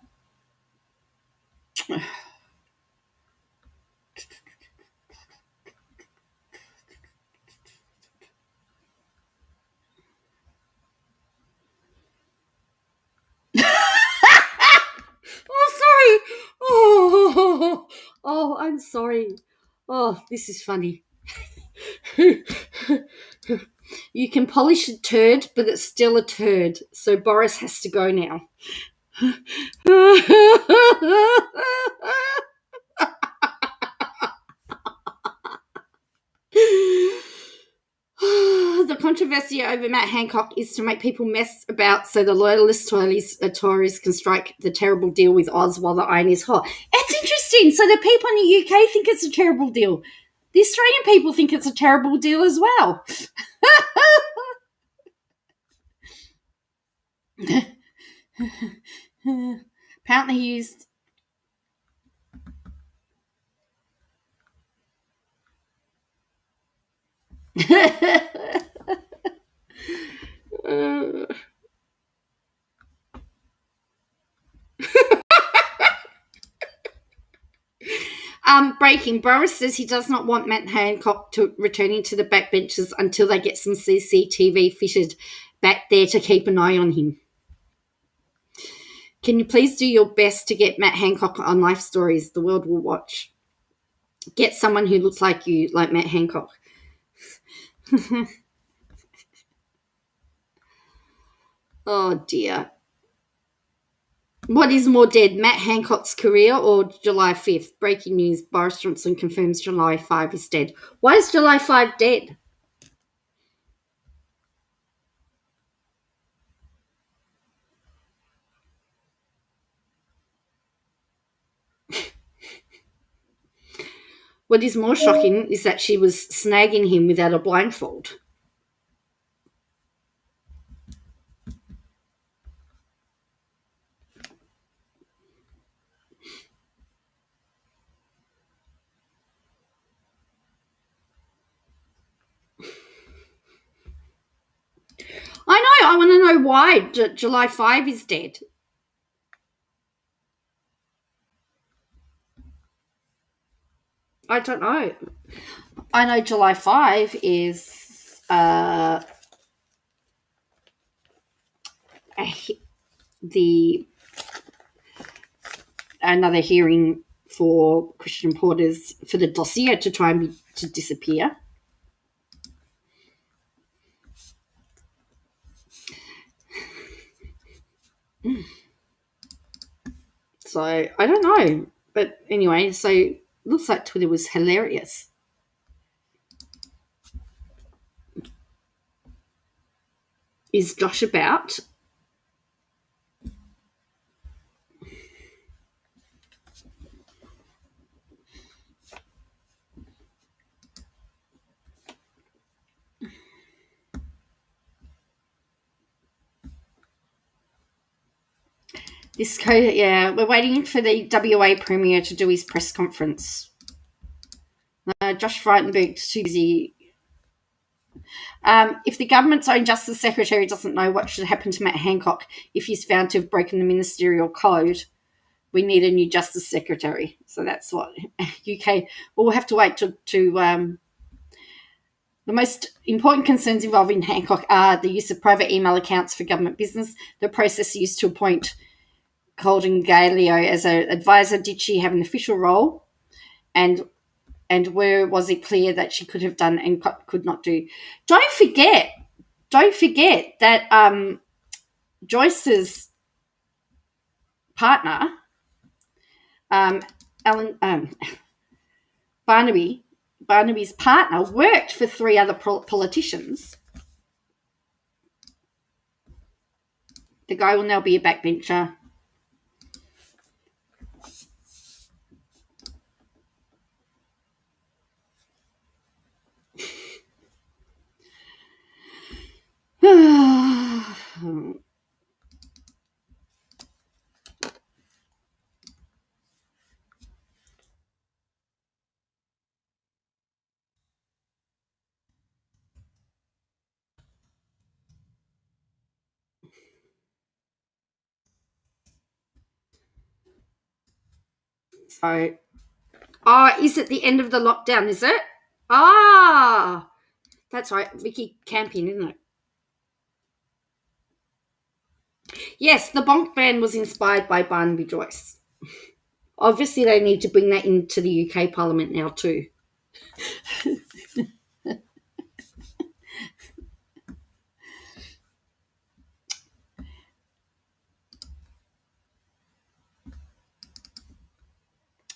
I'm sorry. Oh, this is funny. You can polish a turd, but it's still a turd. So Boris has to go now. The controversy over Matt Hancock is to make people mess about so the loyalist Tories can strike the terrible deal with Oz while the iron is hot. It's interesting. So the people in the UK think it's a terrible deal. The Australian people think it's a terrible deal as well. Apparently he used... Breaking. Boris says he does not want Matt Hancock to returning to the backbenches until they get some CCTV fitted back there to keep an eye on him. Can you please do your best to get Matt Hancock on Life Stories? The world will watch. Get someone who looks like you, like Matt Hancock. Oh, dear. What is more dead, Matt Hancock's career or July 5th? Breaking news, Boris Johnson confirms July 5 is dead. Why is July 5 dead? What is more shocking is that she was snagging him without a blindfold. I know. I want to know why July 5 is dead. I don't know. I know July 5 is another hearing for Christian Porter's for the dossier to try and to disappear. So I don't know, but anyway, so looks like Twitter was hilarious. Is Josh about? We're waiting for the WA Premier to do his press conference. Josh Frydenberg's too busy. If the government's own Justice Secretary doesn't know what should happen to Matt Hancock if he's found to have broken the ministerial code, we need a new Justice Secretary. So that's what UK... We'll have to wait to the most important concerns involving Hancock are the use of private email accounts for government business, the process used to appoint Colden Galeo as an advisor. Did she have an official role? And where was it clear that she could have done and could not do? Don't forget that Joyce's partner, Barnaby's partner, worked for three other politicians. The guy will now be a backbencher. So, is it the end of the lockdown, is it? That's right, Vicky Campion, isn't it? Yes, the bonk ban was inspired by Barnaby Joyce. Obviously, they need to bring that into the UK Parliament now too.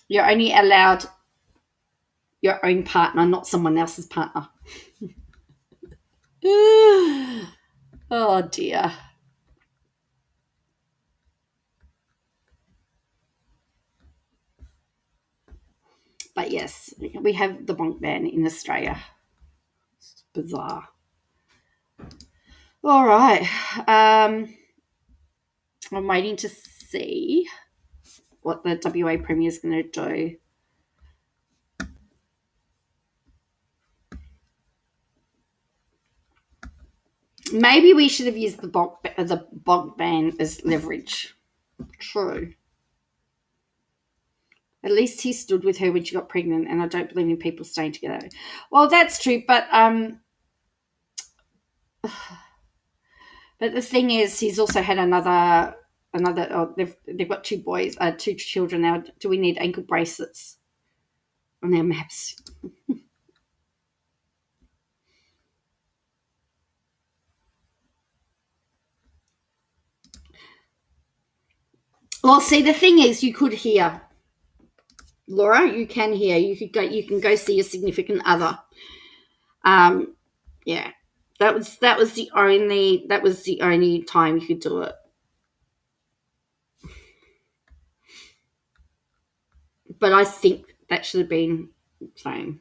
You're only allowed your own partner, not someone else's partner. Oh dear. But yes, we have the bonk ban in Australia. It's bizarre. All right. I'm waiting to see what the WA Premier is going to do. Maybe we should have used the bonk ban as leverage. True. At least he stood with her when she got pregnant, and I don't believe in people staying together. Well, that's true, but the thing is, he's also had another. Oh, they've got two boys, two children now. Do we need ankle bracelets on our maps? Well, see, the thing is, you could hear, Laura. You can hear. You could go. You can go see your significant other. Yeah, that was the only time you could do it. But I think that should have been fine.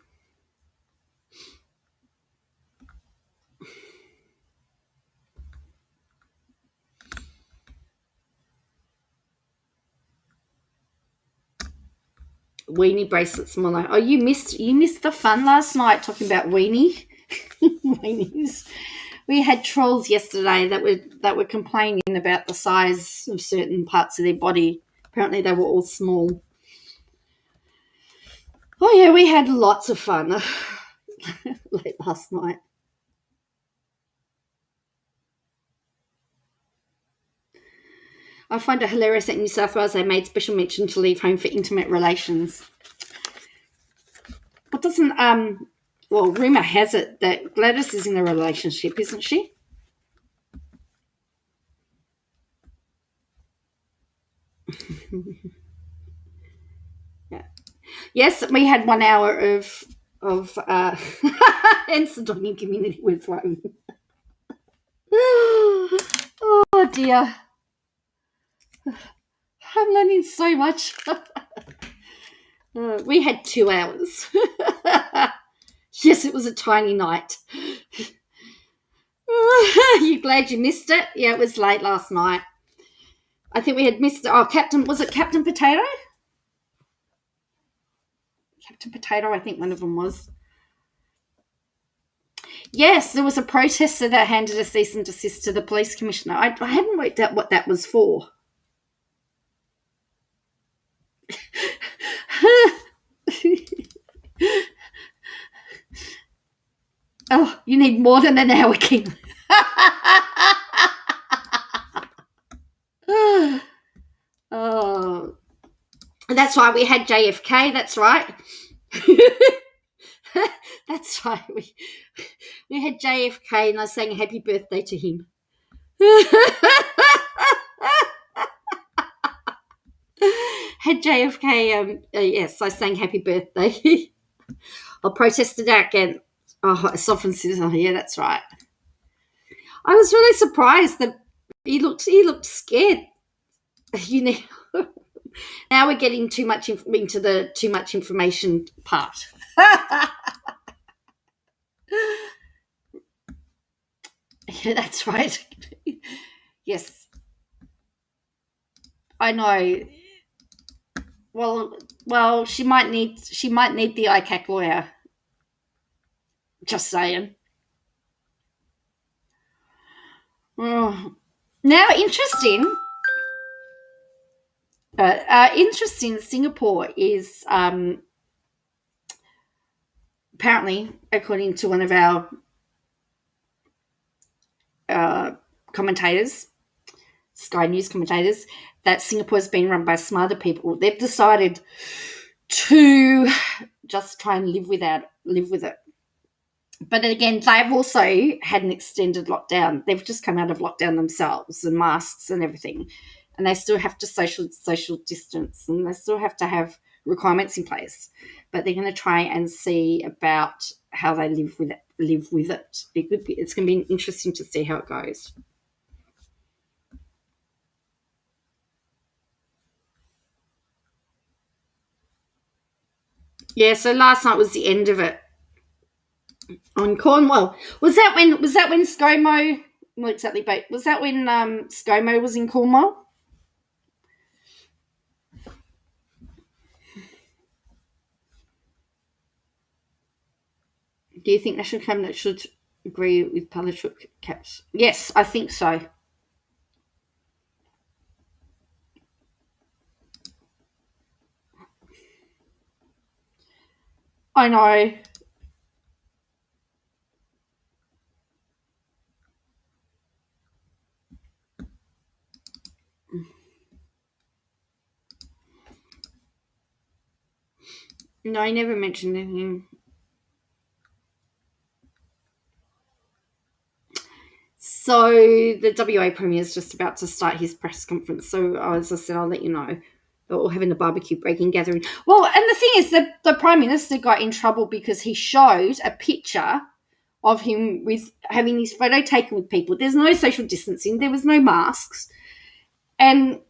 Weenie bracelets, more like. Oh, you missed the fun last night talking about weenies. We had trolls yesterday that were complaining about the size of certain parts of their body. Apparently, they were all small. Oh yeah, we had lots of fun late last night. I find it hilarious that in New South Wales they made special mention to leave home for intimate relations. What doesn't well, rumour has it that Gladys is in a relationship, isn't she? Yeah. Yes, we had 1 hour of hence the dogging community with phone. Oh dear. I'm learning so much. We had 2 hours. Yes, it was a tiny night. You glad you missed it? Yeah, it was late last night. I think we had missed. Oh, was it Captain Potato? Captain Potato, I think one of them was. Yes, there was a protester that handed a cease and desist to the police commissioner. I hadn't worked out what that was for. Oh, you need more than an hour, King. Oh, that's right. We had JFK. That's right. That's right. We had JFK, and I sang "Happy Birthday" to him. Had JFK. Yes, I sang "Happy Birthday." I protested out again. Oh, softened citizen. Yeah, that's right. I was really surprised that he looked scared. You know, now we're getting too much into the too much information part. Yeah, that's right. Yes, I know. Well, she might need the ICAC lawyer. Just saying. Oh. Now, interesting. Interesting. Singapore is apparently, according to one of our commentators, Sky News commentators, that Singapore's been run by smarter people. They've decided to just try and live with it. But again, they've also had an extended lockdown. They've just come out of lockdown themselves, and masks and everything, and they still have to social distance, and they still have to have requirements in place. But they're going to try and see about how they live with it. It's going to be interesting to see how it goes. Yeah, so last night was the end of it on Cornwall. Was that when ScoMo? Well, exactly, but was that when ScoMo was in Cornwall? Do you think National Cabinet should agree with parliamentary caps? Yes, I think so. I know. No, I never mentioned anything. So the WA Premier is just about to start his press conference. So as I said, I'll let you know. They're all having a barbecue breaking gathering. Well, and the thing is that the Prime Minister got in trouble because he showed a picture of him with having his photo taken with people. There's no social distancing. There was no masks. And,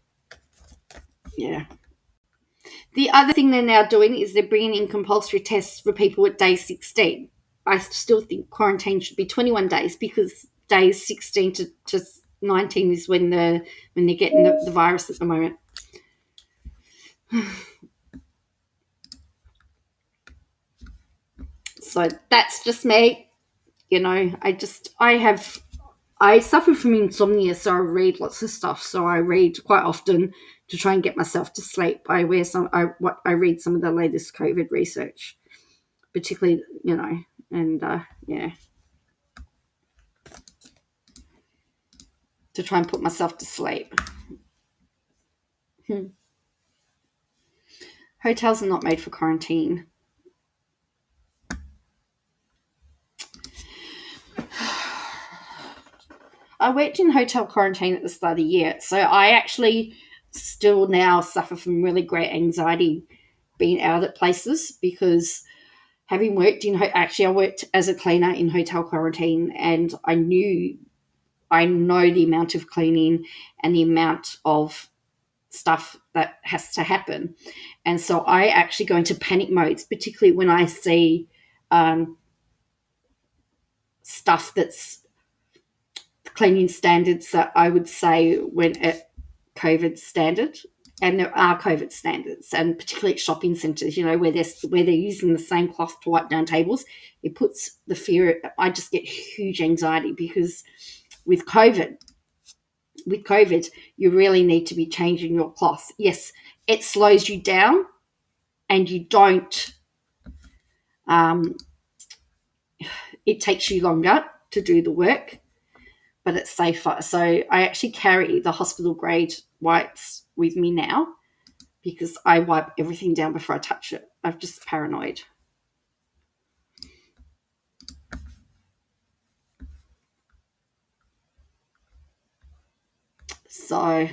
yeah. The other thing they're now doing is they're bringing in compulsory tests for people at day 16. I still think quarantine should be 21 days because days 16 to 19 is when they're getting the virus at the moment. So that's just me. I suffer from insomnia, so I read lots of stuff. So I read quite often to try and get myself to sleep. I read some of the latest COVID research, particularly, and to try and put myself to sleep. Hotels are not made for quarantine. I worked in hotel quarantine at the start of the year, so I actually still now suffer from really great anxiety being out at places because having worked I worked as a cleaner in hotel quarantine, and I know the amount of cleaning and the amount of stuff that has to happen. And so I actually go into panic modes, particularly when I see stuff that's cleaning standards that I would say when at COVID standard. And there are COVID standards, and particularly at shopping centres, where they're using the same cloth to wipe down tables. It puts the fear. I just get huge anxiety because with COVID, you really need to be changing your cloth. Yes, it slows you down, and you don't. It takes you longer to do the work, but it's safer. So I actually carry the hospital grade wipes with me now because I wipe everything down before I touch it. I'm just paranoid. So,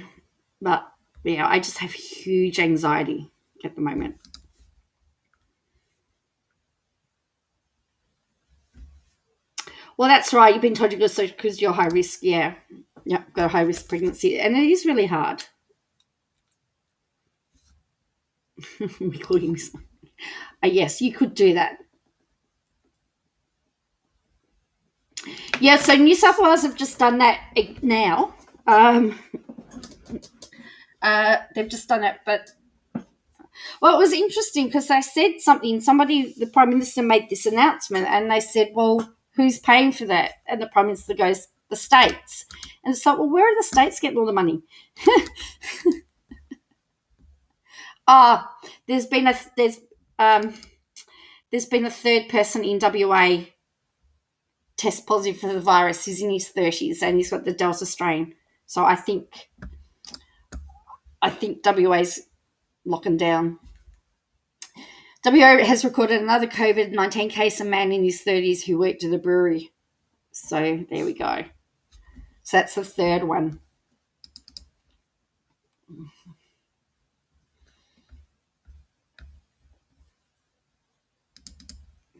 but yeah, I just have huge anxiety at the moment. Well, that's right. You've been told you because you're high risk. Yeah, got a high risk pregnancy, and it is really hard. We call him. Yes, you could do that. Yeah, so New South Wales have just done that now. They've just done it, but well, it was interesting because they said something. The Prime Minister made this announcement, and they said, "Well, who's paying for that?" And the Prime Minister goes, "The states." And it's like, well, where are the states getting all the money? There's been a third person in WA test positive for the virus. He's in his 30s and he's got the Delta strain. So I think WA's locking down. WA has recorded another COVID-19 case, a man in his 30s who worked at a brewery. So there we go. So that's the third one.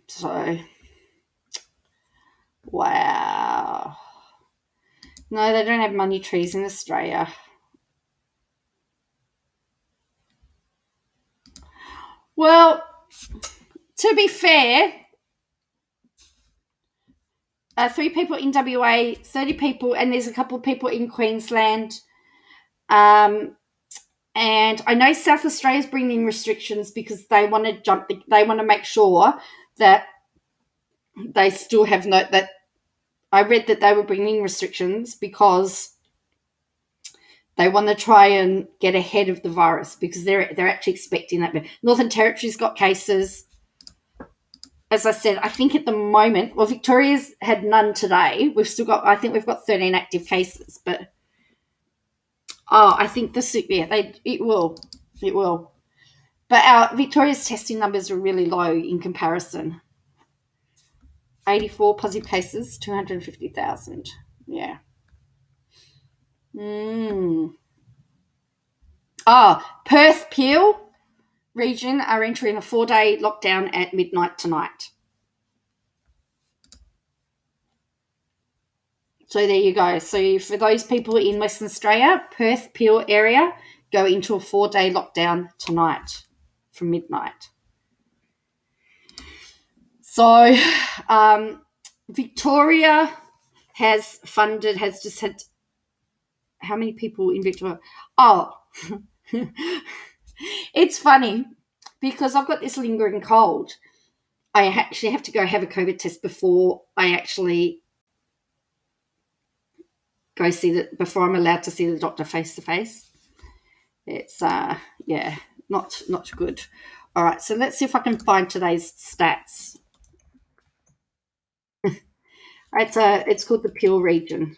So, wow. No, they don't have money trees in Australia. Well, to be fair, 3 people in WA, 30 people, and there's a couple of people in Queensland. And I know South Australia's bringing restrictions because they want to make sure that they still have that. I read that they were bringing restrictions because they want to try and get ahead of the virus because they're actually expecting that. Northern Territory's got cases. As I said, I think at the moment, well, Victoria's had none today. I think we've got 13 active cases, but I think it will. But our Victoria's testing numbers are really low in comparison. 84 positive cases, 250,000. Yeah. Perth Peel region are entering a 4-day lockdown at midnight tonight. So there you go. So for those people in Western Australia, Perth Peel area go into a 4-day lockdown tonight from midnight. So Victoria has just had, how many people in Victoria? Oh, it's funny because I've got this lingering cold. I actually have to go have a COVID test before I actually before I'm allowed to see the doctor face to face. It's not good. All right, so let's see if I can find today's stats. It's called the Peel region.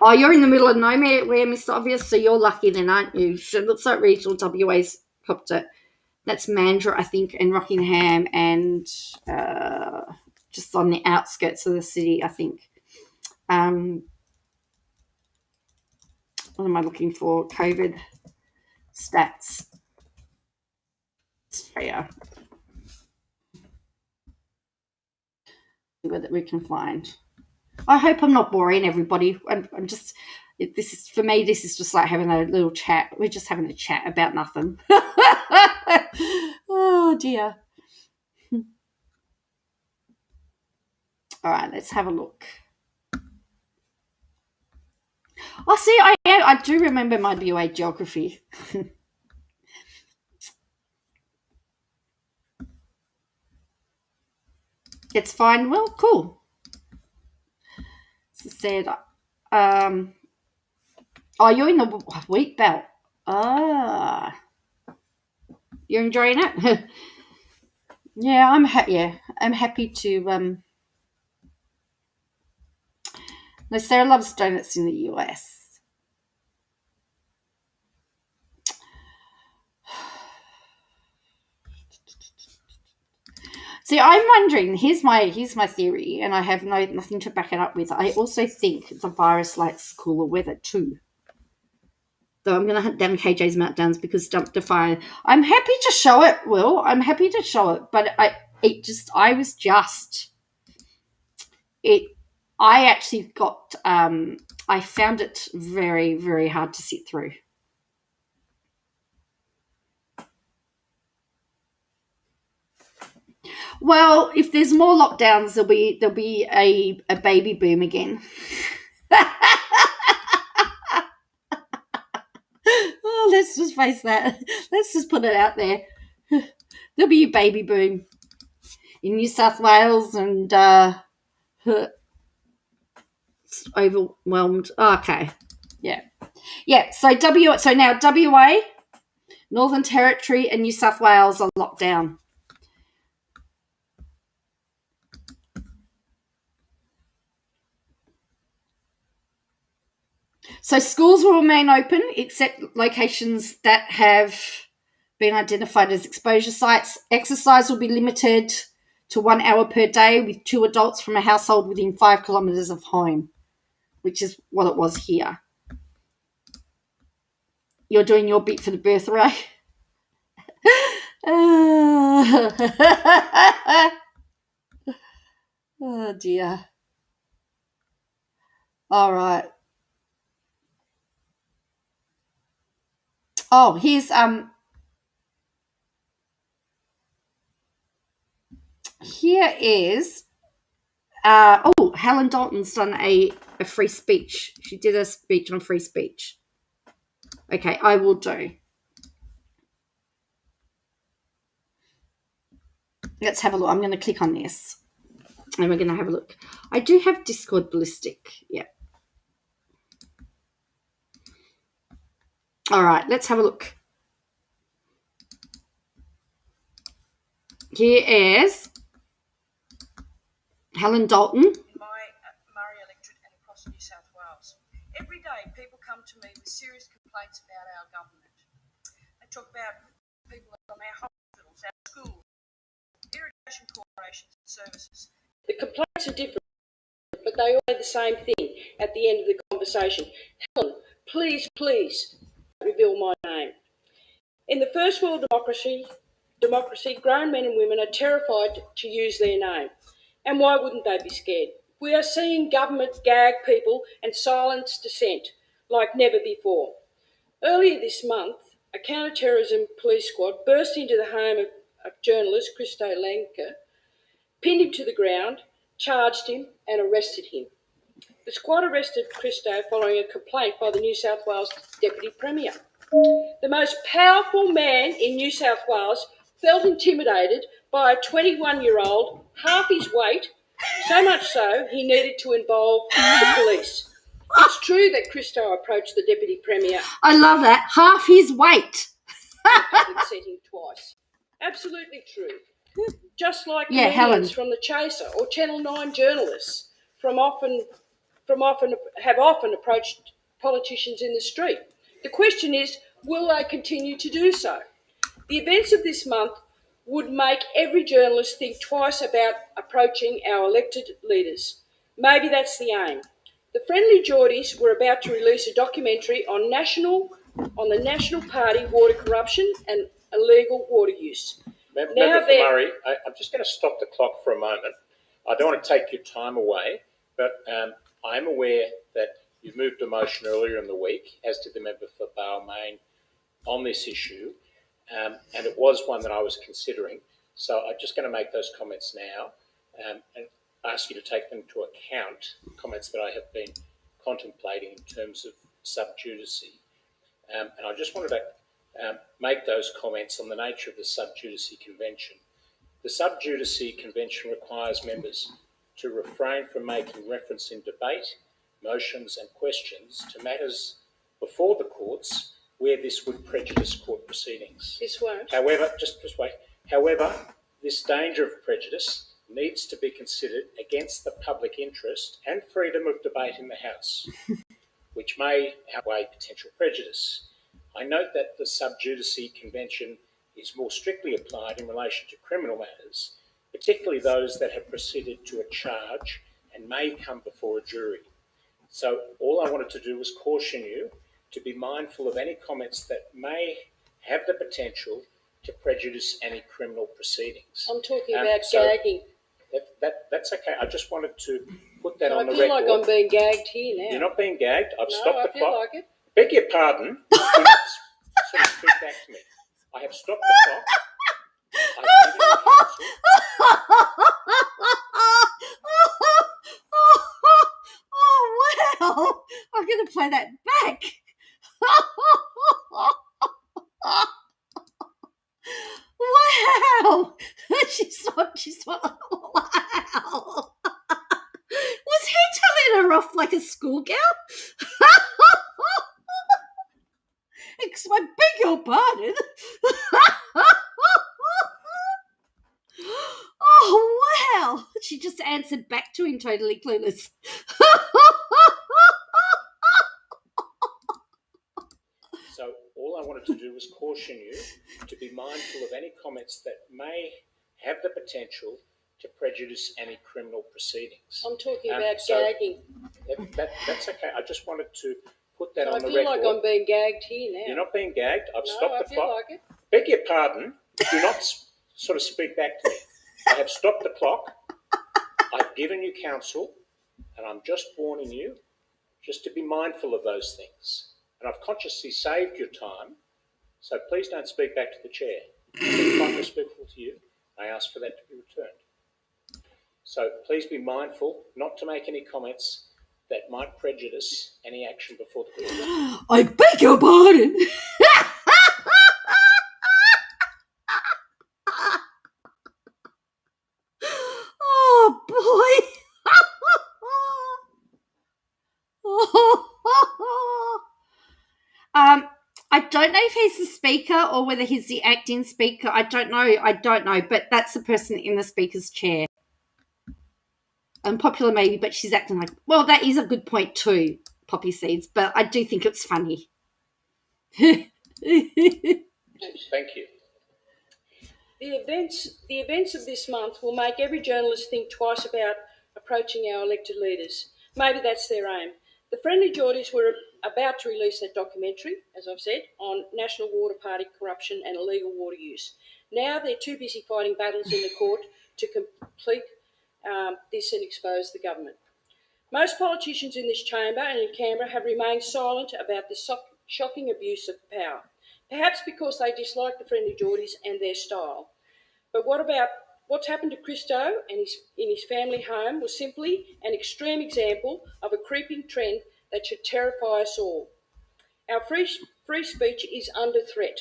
Oh, you're in the middle of nowhere, Mr. Obvious, so you're lucky then, aren't you? So it looks like regional WA's copped it. That's Mandurah, I think, and Rockingham, and just on the outskirts of the city, I think. What am I looking for? COVID stats. Australia. See what we can find. I hope I'm not boring everybody. I'm just, this is just like having a little chat. We're just having a chat about nothing. Oh dear. All right, let's have a look. Oh, see, I do remember my BA geography. It's fine. Well, cool. As I said, you're in the wheat belt. You're enjoying it? Yeah, I'm happy to. No, Sarah loves donuts in the US. See, I'm wondering. Here's my theory, and I have nothing to back it up with. I also think the virus likes cooler weather too. Though I'm going to hunt down KJ's meltdowns because Dump the Fire. I'm happy to show it, Will. I'm happy to show it, but I actually got. I found it very, very hard to sit through. Well, if there's more lockdowns, there'll be a baby boom again. Oh, let's just face that. Let's just put it out there. There'll be a baby boom in New South Wales and overwhelmed. Okay, yeah. So now WA, Northern Territory, and New South Wales are locked down. So schools will remain open except locations that have been identified as exposure sites. Exercise will be limited to 1 hour per day with 2 adults from a household within 5 kilometres of home, which is what it was here. You're doing your bit for the birthright. Oh dear. All right. Oh, here's here is Helen Dalton's done a free speech. She did a speech on free speech. Okay, I will do. Let's have a look. I'm going to click on this and we're going to have a look. I do have Discord Ballistic. Yeah. All right, let's have a look. Here is Helen Dalton. In my Murray electorate and across New South Wales. Every day people come to me with serious complaints about our government. They talk about people from our hospitals, our schools, irrigation corporations and services. The complaints are different, but they all say the same thing at the end of the conversation. Helen, please reveal my name. In the first world democracy, grown men and women are terrified to use their name. And why wouldn't they be scared? We are seeing government gag people and silence dissent like never before. Earlier this month, a counter-terrorism police squad burst into the home of journalist Christo Lanka, pinned him to the ground, charged him and arrested him. The squad arrested Christo following a complaint by the New South Wales Deputy Premier. The most powerful man in New South Wales felt intimidated by a 21-year-old, half his weight, so much so he needed to involve the police. It's true that Christo approached the Deputy Premier. I love that. Half his weight. Public setting twice. Absolutely true. Just like Helen from The Chaser or Channel 9 journalists have often approached politicians in the street. The question is, will they continue to do so? The events of this month would make every journalist think twice about approaching our elected leaders. Maybe that's the aim. The Friendly Geordies were about to release a documentary on the National Party water corruption and illegal water use. Member for Murray, I'm just going to stop the clock for a moment. I don't want to take your time away, but I'm aware that you've moved a motion earlier in the week, as did the member for Balmain, on this issue, and it was one that I was considering. So I'm just going to make those comments now and ask you to take them into account, comments that I have been contemplating in terms of sub judice. And I just wanted to make those comments on the nature of the sub judice convention. The sub judice convention requires members to refrain from making reference in debate, motions and questions to matters before the courts where this would prejudice court proceedings. This won't. However, just wait. However, this danger of prejudice needs to be considered against the public interest and freedom of debate in the House, which may outweigh potential prejudice. I note that the sub judice convention is more strictly applied in relation to criminal matters, particularly those that have proceeded to a charge and may come before a jury. So all I wanted to do was caution you to be mindful of any comments that may have the potential to prejudice any criminal proceedings. I'm talking about gagging. That's okay. I just wanted to put that So on the I feel record. like I'm being gagged here now. You're not being gagged. I've stopped the I feel clock. like it. Beg your pardon. Sort of speak back to me. I have stopped the clock. I've given you counsel. Oh, wow. I'm going to play that back. Wow. She's wow. Was he telling her off like a schoolgirl? I beg your pardon. Oh, wow. She just answered back to him totally clueless. to do was caution you to be mindful of any comments that may have the potential to prejudice any criminal proceedings. I'm talking about gagging. That's okay. I just wanted to put that So on the I feel record. like I'm being gagged here now. You're not being gagged. I've stopped the feel clock. like it. Beg your pardon. Do not sort of speak back to me. I have stopped the clock. I've given you counsel, and I'm just warning you just to be mindful of those things. And I've consciously saved your time, so please don't speak back to the chair. I'm being quite respectful to you. I ask for that to be returned. So please be mindful not to make any comments that might prejudice any action before the court. I beg your pardon. Oh, boy. I don't know if he's the speaker or whether he's the acting speaker. I don't know, but that's the person in the speaker's chair. Unpopular maybe, but she's acting like, well, that is a good point too, Poppy Seeds, but I do think it's funny. Thank you. The events of this month will make every journalist think twice about approaching our elected leaders. Maybe that's their aim. The Friendly Geordies were about to release their documentary, as I've said, on National Water Party corruption and illegal water use. Now they're too busy fighting battles in the court to complete this and expose the government. Most politicians in this chamber and in Canberra have remained silent about this shocking abuse of power, perhaps because they dislike the Friendly Geordies and their style. But what about what's happened to Christo and in his family home was simply an extreme example of a creeping trend that should terrify us all. Our free speech is under threat.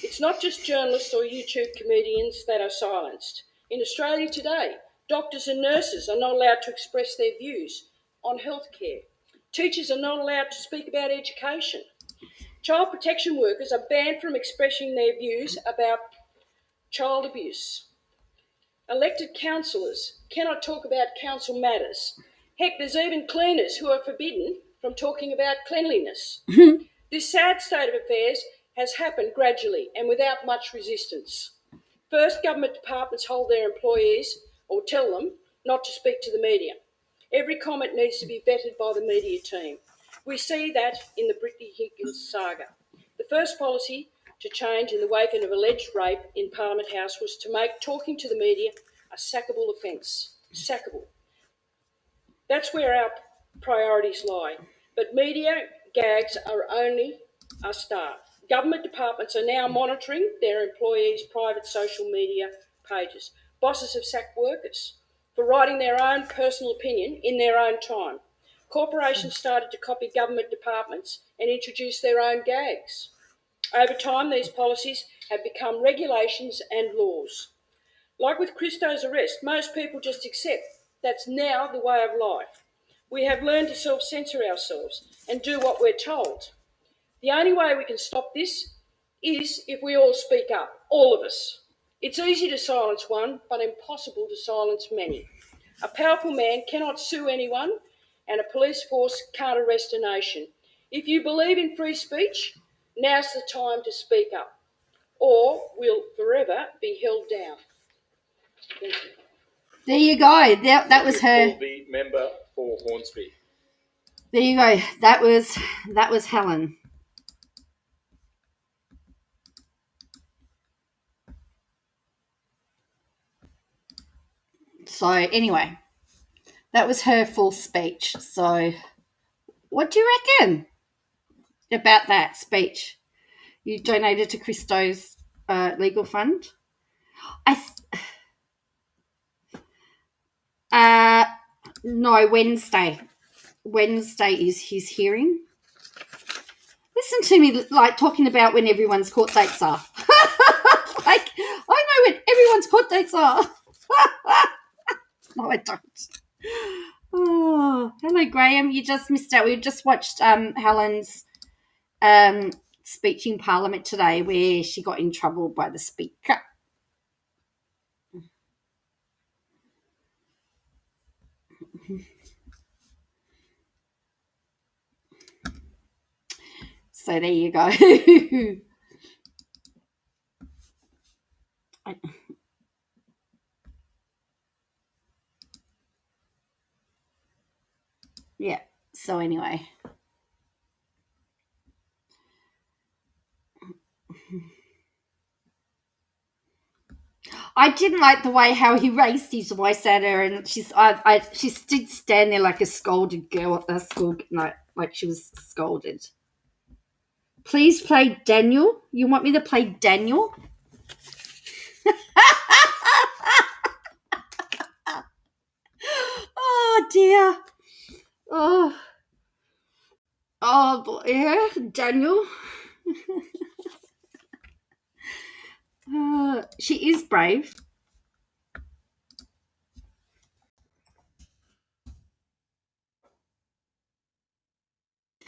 It's not just journalists or YouTube comedians that are silenced. In Australia today, doctors and nurses are not allowed to express their views on healthcare. Teachers are not allowed to speak about education. Child protection workers are banned from expressing their views about child abuse. Elected councillors cannot talk about council matters. Heck, there's even cleaners who are forbidden from talking about cleanliness. This sad state of affairs has happened gradually and without much resistance. First, government departments hold their employees or tell them not to speak to the media. Every comment needs to be vetted by the media team. We see that in the Brittany Higgins saga. The first policy to change in the wake of alleged rape in Parliament House was to make talking to the media a sackable offence. Sackable. That's where our priorities lie. But media gags are only a start. Government departments are now monitoring their employees' private social media pages. Bosses have sacked workers for writing their own personal opinion in their own time. Corporations started to copy government departments and introduce their own gags. Over time, these policies have become regulations and laws. Like with Christo's arrest, most people just accept that's now the way of life. We have learned to self-censor ourselves and do what we're told. The only way we can stop this is if we all speak up, all of us. It's easy to silence one, but impossible to silence many. A powerful man cannot sue anyone, and a police force can't arrest a nation. If you believe in free speech, now's the time to speak up, or we'll forever be held down. Thank you. There you go. That was her. The member for Hornsby. There you go. That was Helen. So anyway, that was her full speech. So what do you reckon about that speech? You donated to Christo's legal fund? No, Wednesday. Wednesday is his hearing. Listen to me, like, talking about when everyone's court dates are. Like, I know when everyone's court dates are. No, I don't. Oh, hello, Graham. You just missed out. We just watched Helen's speech in Parliament today where she got in trouble by the Speaker. So there you go. Yeah. So anyway. I didn't like the way how he raised his voice at her, and she did stand there like a scolded girl at the school, like she was scolded. Please play Daniel. You want me to play Daniel? Oh dear. Oh boy, yeah, Daniel. She is brave.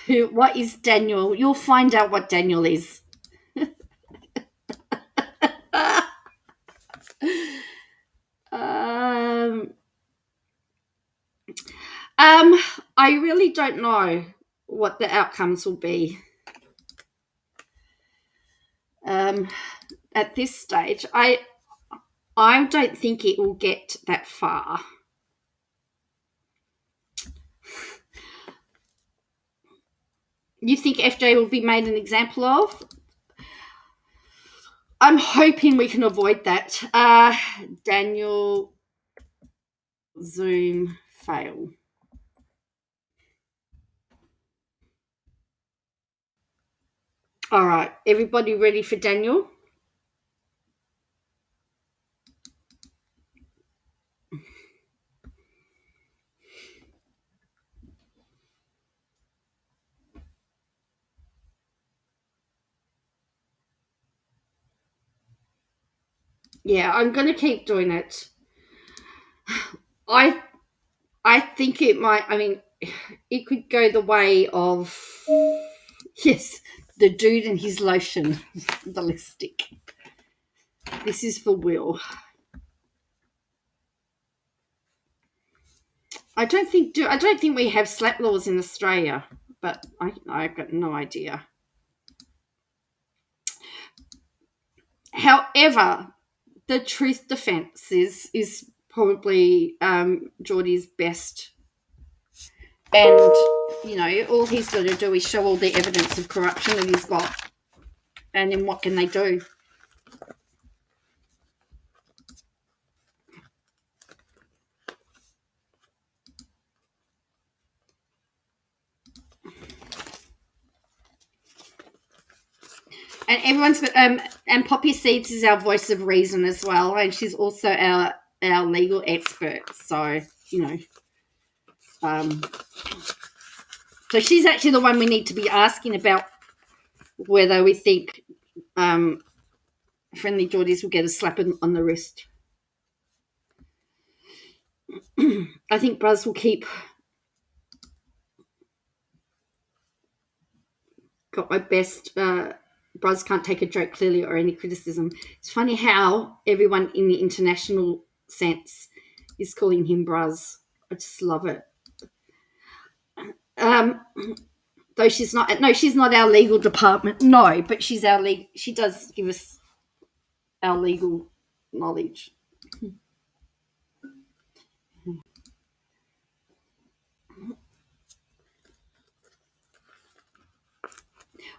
What is Daniel? You'll find out what Daniel is. um, I really don't know what the outcomes will be. At this stage, I don't think it will get that far. You think FJ will be made an example of? I'm hoping we can avoid that. Daniel, Zoom fail. All right, everybody ready for Daniel? Yeah, I'm going to keep doing it. I think it might. I mean, it could go the way of yes, the dude and his lotion ballistic. This is for Will. I don't think we have slap laws in Australia, but I've got no idea. However, the truth defence is probably Geordie's best, and all he's got to do is show all the evidence of corruption that he's got, and then what can they do? And everyone's got and Poppy Seeds is our voice of reason as well, and she's also our legal expert. So so she's actually the one we need to be asking about whether we think friendly Geordies will get a slap on the wrist. I think Buzz will keep. Got my best. Buzz can't take a joke clearly or any criticism. It's funny how everyone in the international sense is calling him Buzz. I just love it. Though she's not. No, she's not our legal department. No, but she's our legal. She does give us our legal knowledge.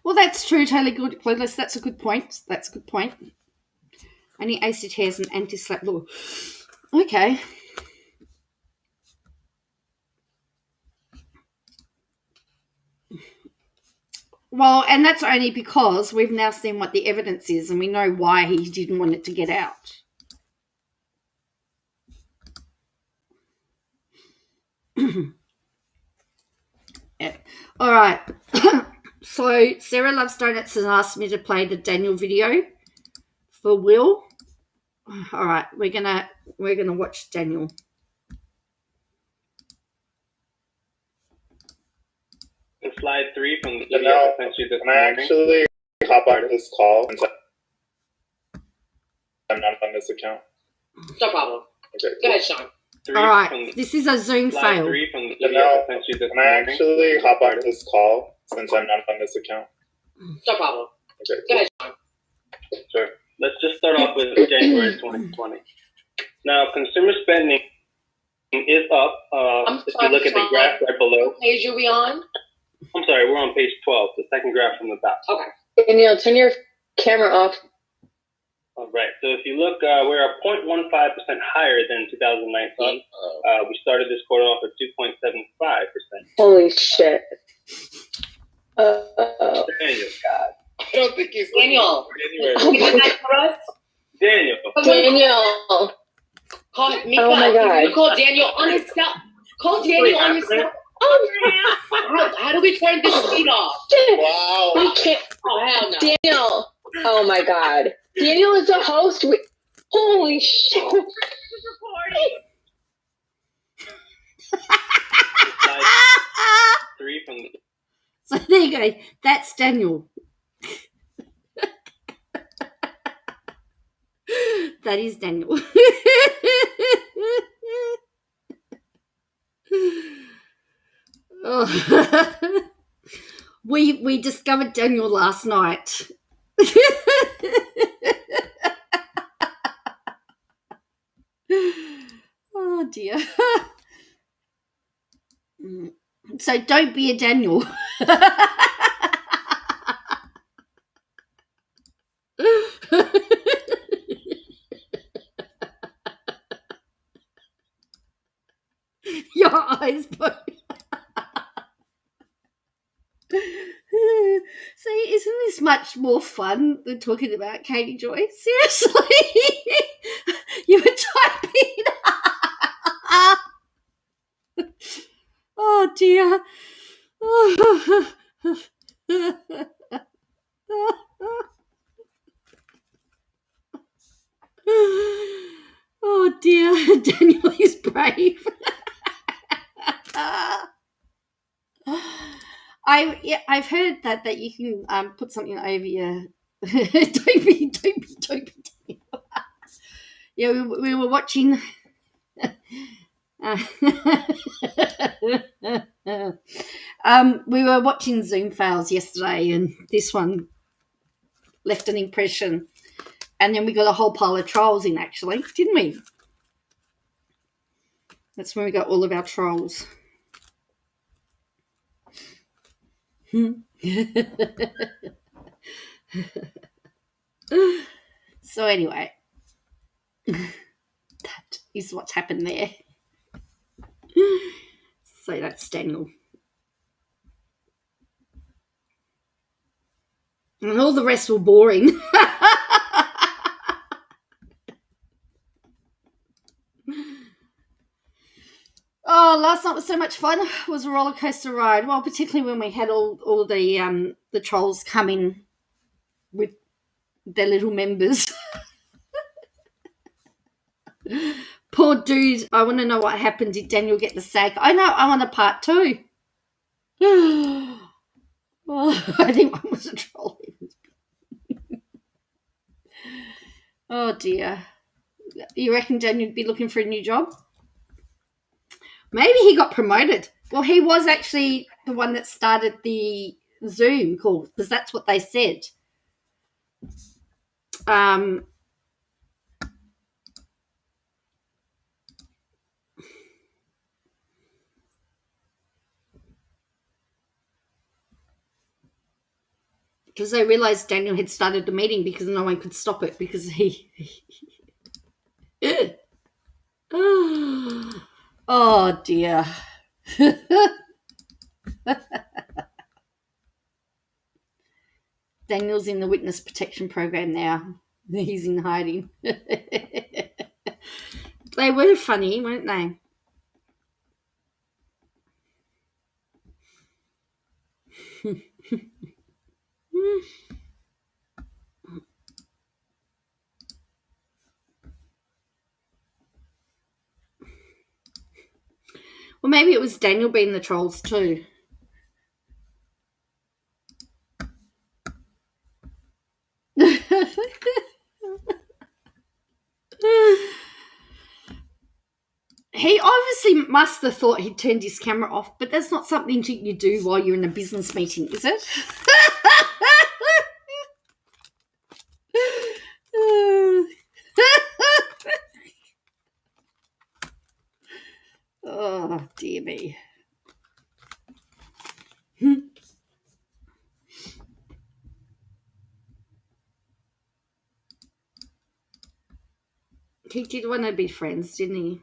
Well, that's true, Taylor Clueless. That's a good point. Only acid hairs and anti-slap law. Okay. Well, and that's only because we've now seen what the evidence is and we know why he didn't want it to get out. Yeah. All right. So Sarah Loves Donuts has asked me to play the Daniel video for Will. All right, we're gonna watch Daniel. Slide 3 from the video I sent you this morning. Can I actually hop on this call since I'm not on this account? No problem. Okay. Go ahead, Sean. All right, this is a Zoom fail. 3 from the video I sent you this morning. Can I actually hop on this call since I'm not on this account? No problem. Okay. Go ahead, Sean. Sure. Let's just start off with January 2020. Now, consumer spending is up. If you look at the graph right below. What page are we on? I'm sorry, we're on page 12, the second graph from the top. Okay. Danielle, turn your camera off. All right. So if you look, we're at 0.15% higher than 2019. We started this quarter off at 2.75%. Holy shit. Daniel. God. I don't think he's Daniel. Oh Can you that for us? Daniel. Daniel. Call Mika. Oh my God. You call Daniel on his cell. Call Daniel on his cell. How do we turn this feed off? Wow. We can't. Oh, hell no. Daniel. Oh my God. Daniel is the host. Holy shit. Three from the So there you go. That's Daniel. That is Daniel. Oh. We discovered Daniel last night. Oh dear. So don't be a Daniel. Your eyes both. See, isn't this much more fun than talking about Katie Joy? Seriously? You were typing. Oh dear. Oh dear. Daniel is brave. I've heard that you can put something over your. Don't be Daniel. Yeah, we were watching. We were watching Zoom files yesterday, and this one left an impression. And then we got a whole pile of trolls in, actually, didn't we? That's when we got all of our trolls. So anyway, that is what's happened there. So that's Daniel. And all the rest were boring. Oh, last night was so much fun. It was a roller coaster ride. Well, particularly when we had all the trolls come in with their little members. Poor dude. I want to know what happened. Did Daniel get the sack? I know. I want a part 2. Oh, I think one was a troll. Oh dear. You reckon Daniel would be looking for a new job? Maybe he got promoted. Well, he was actually the one that started the Zoom call, because that's what they said. Because they realized Daniel had started the meeting because no one could stop it because he oh dear. Daniel's in the witness protection program now. He's in hiding. They were funny, weren't they? Well, maybe it was Daniel being the trolls too. He obviously must have thought he'd turned his camera off, but that's not something you do while you're in a business meeting, is it? Oh, dear me. He did want to be friends, didn't he?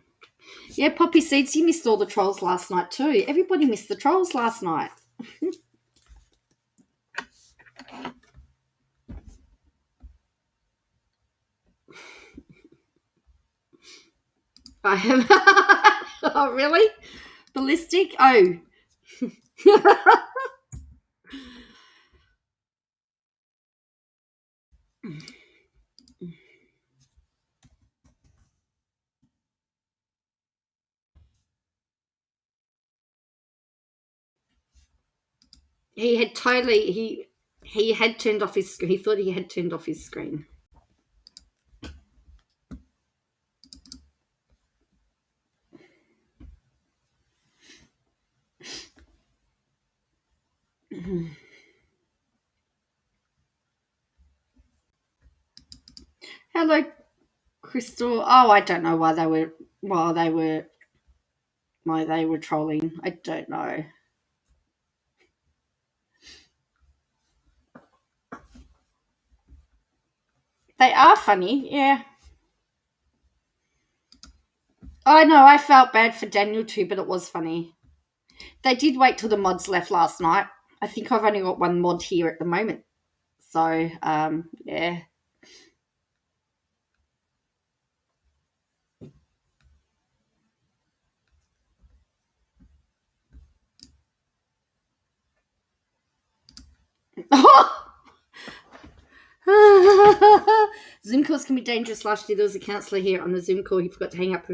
Yeah, Poppy Seeds, you missed all the trolls last night too. Everybody missed the trolls last night. I have. Oh, really? Ballistic? Oh. He had totally he had turned off his screen. He thought he had turned off his screen. Hello, Crystal. Oh, I don't know why they were trolling. I don't know. They are funny, yeah. I know, I felt bad for Daniel too, but it was funny. They did wait till the mods left last night. I think I've only got one mod here at the moment. So, yeah. Zoom calls can be dangerous. Last year there was a counsellor here on the Zoom call. He forgot to hang up.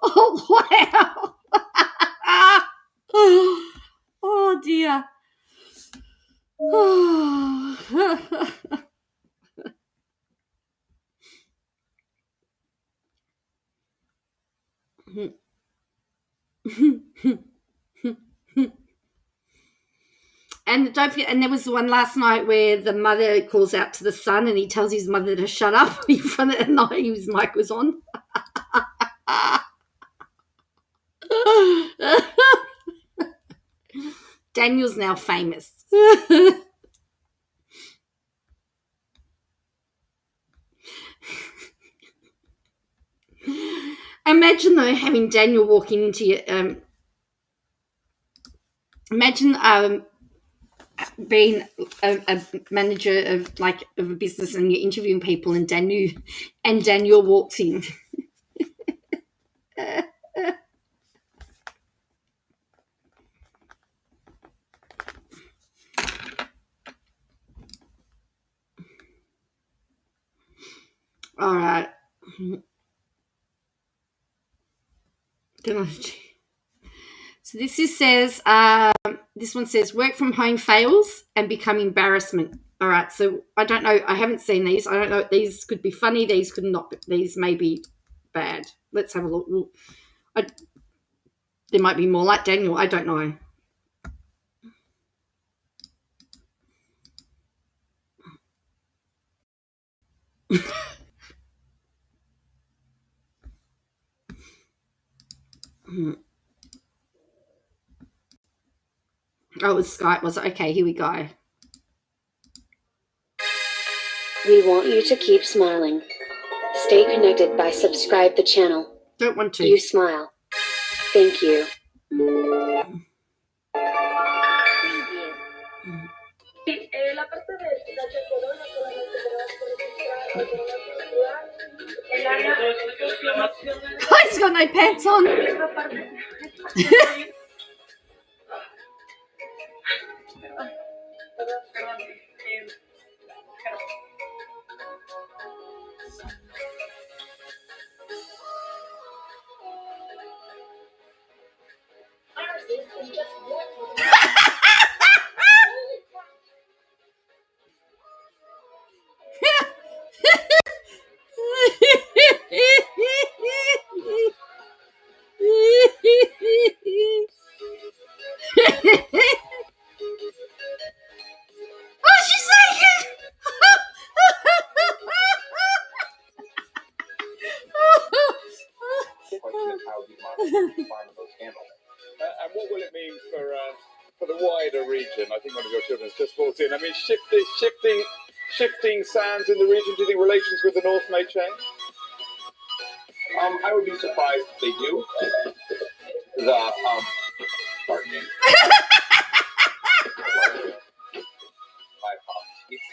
Oh, wow. Oh, dear. And don't forget, and there was the one last night where the mother calls out to the son and he tells his mother to shut up in front of and his mic was on. Daniel's now famous. Imagine though having Daniel walking into your imagine being a manager of a business and you're interviewing people and Daniel walks in. All right. So this one says work from home fails and become embarrassment. All right. So I don't know. I haven't seen these. I don't know. These could be funny. These could not be. These may be bad. Let's have a look. There might be more like Daniel. I don't know. Oh, it was Skype, was it? Okay, here we go. We want you to keep smiling. Stay connected by subscribe the channel. Don't want to. You smile. Thank you. He's got no pants on. Oh, she's naked. how the environmental scandal. And what will it mean for the wider region? I think one of your children has just walked in. I mean, shifting sands in the region. Do you think relations with the North may change? I would be surprised if they do. Pardon me. My apologies.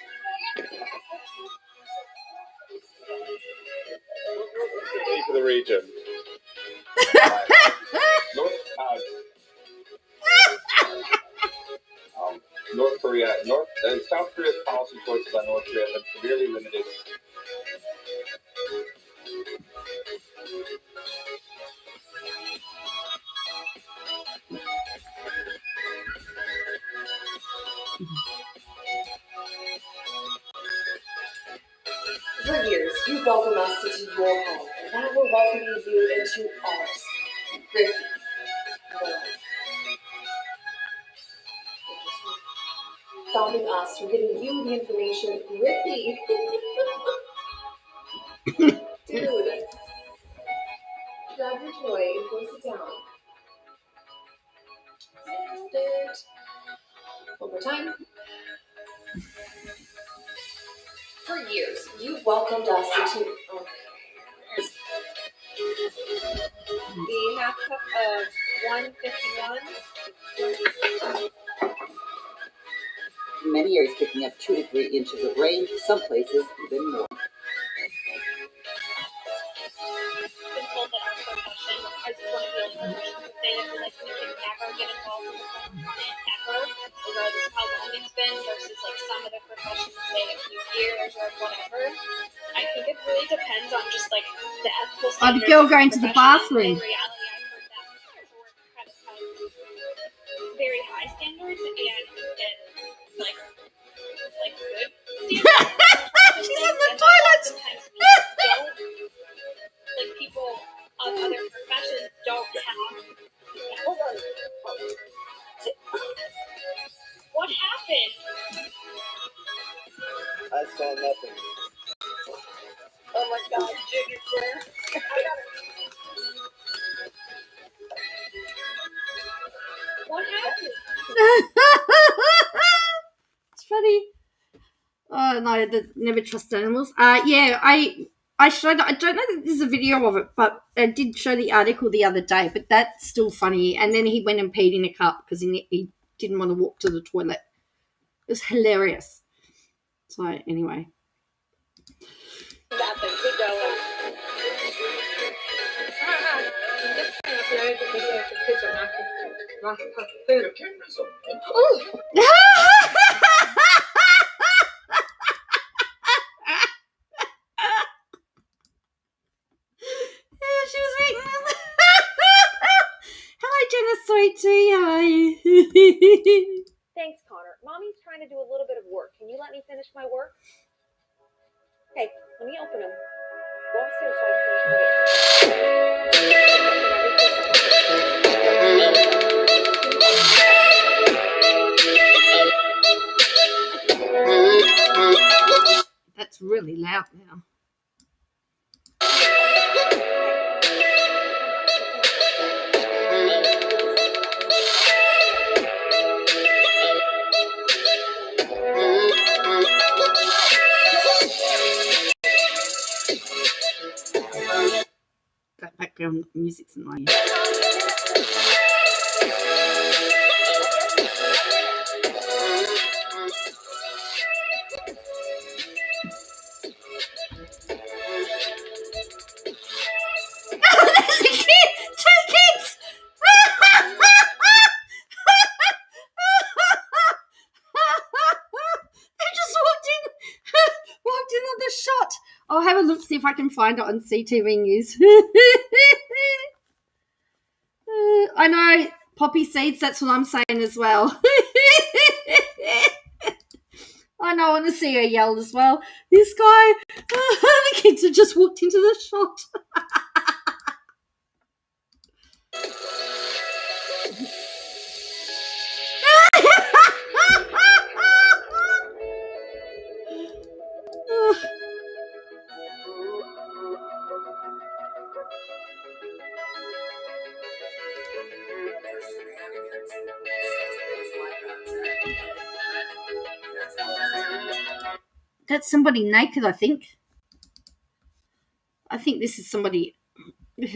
For the region. North Korea, South Korea's policy choices on North Korea have been severely limited. For years, you welcomed us into your home, and now we're welcoming you into ours. Griffey. Stopping us from giving you the information. Griffey. Dude. Grab your toy and go sit down. And it. One more time. For years, you've welcomed us into. The half cup of 151. In many areas, picking up 2 to 3 inches of rain, some places even more. Been told that our profession is one of the only professions that say that we can never get involved in the phone client ever, regardless of how long it's been, versus like some other professions say a few years or whatever. I think it really depends on just like the ethical standards. The girl going to the bathroom. In reality, I've heard that credit has very high standards and like good standards. She's in the toilet. Sometimes people don't, like people of other professions don't have. Hold on. What happened? I saw nothing. Oh my God, Junior Square. I got it. What happened? It's funny. Oh no, never trust animals. Yeah, I showed. I don't know that there's a video of it, but I did show the article the other day. But that's still funny. And then he went and peed in a cup because he didn't want to walk to the toilet. It was hilarious. So anyway. That thing, keep going. She was eating. Hello, Jenna, sweet tea. Thanks, Connor. Mommy's trying to do a little bit of work. Can you let me finish my work? Hey, let me open them. Go upstairs so I can finish my work. That's really loud now. That background music's annoying. I'll have a look, see if I can find it on CTV News. I know, poppy seeds, that's what I'm saying as well. I know, I want to see her yell as well. This guy, the kids have just walked into the shot. That's somebody naked, I think. I think this is somebody. She's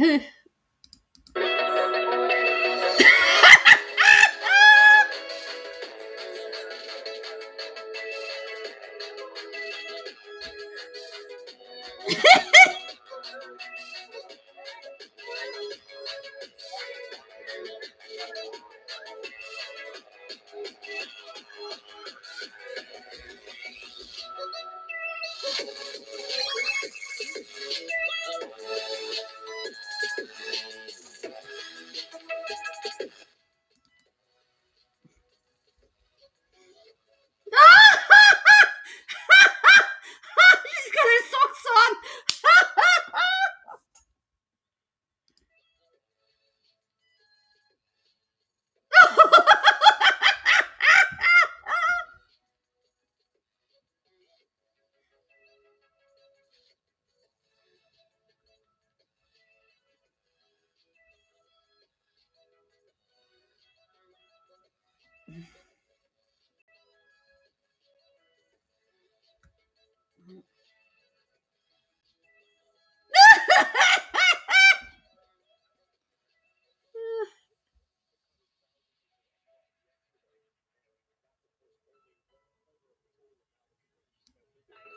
got her socks on.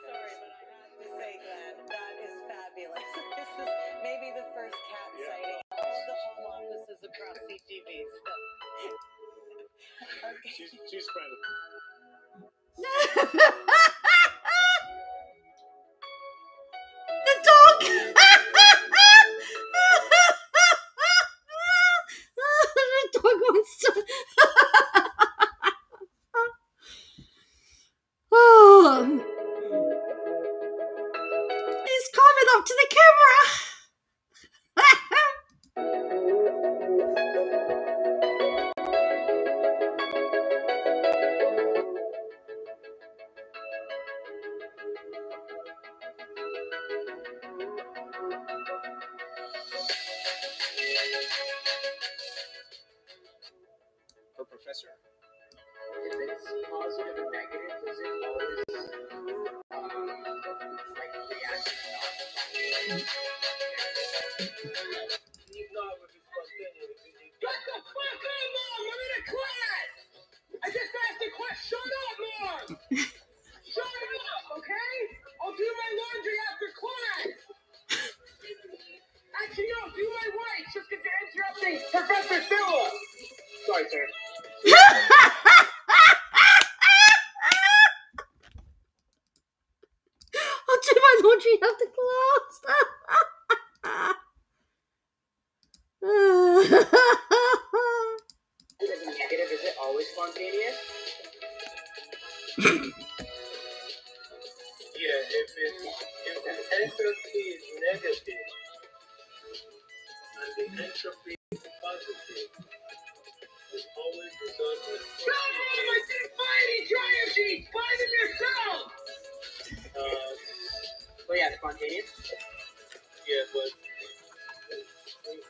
Sorry, but I have to say, Glenn, that is fabulous. This is maybe the first cat sighting. All of the home offices across CTV. So. Okay. She's friendly. The dog. The dog wants to. Oh. He's coming up to the camera. For Professor. If it's positive and negative, does it always like react? Shut the fuck up, Mom! I'm in a class! I just asked a question. Shut up, Mom! Shut up, okay? I'll do my laundry after class! Actually, no, do my wife, just because you're interrupting Professor Phillips! Sorry, sir. I'll do my laundry after class. If it's negative, is it always spontaneous? Yeah, if the entropy is negative and the entropy is positive, it's always resulting in spontaneous. Come on, I didn't buy any dryer sheets! Buy them yourself! Well, yeah, spontaneous. Yeah, but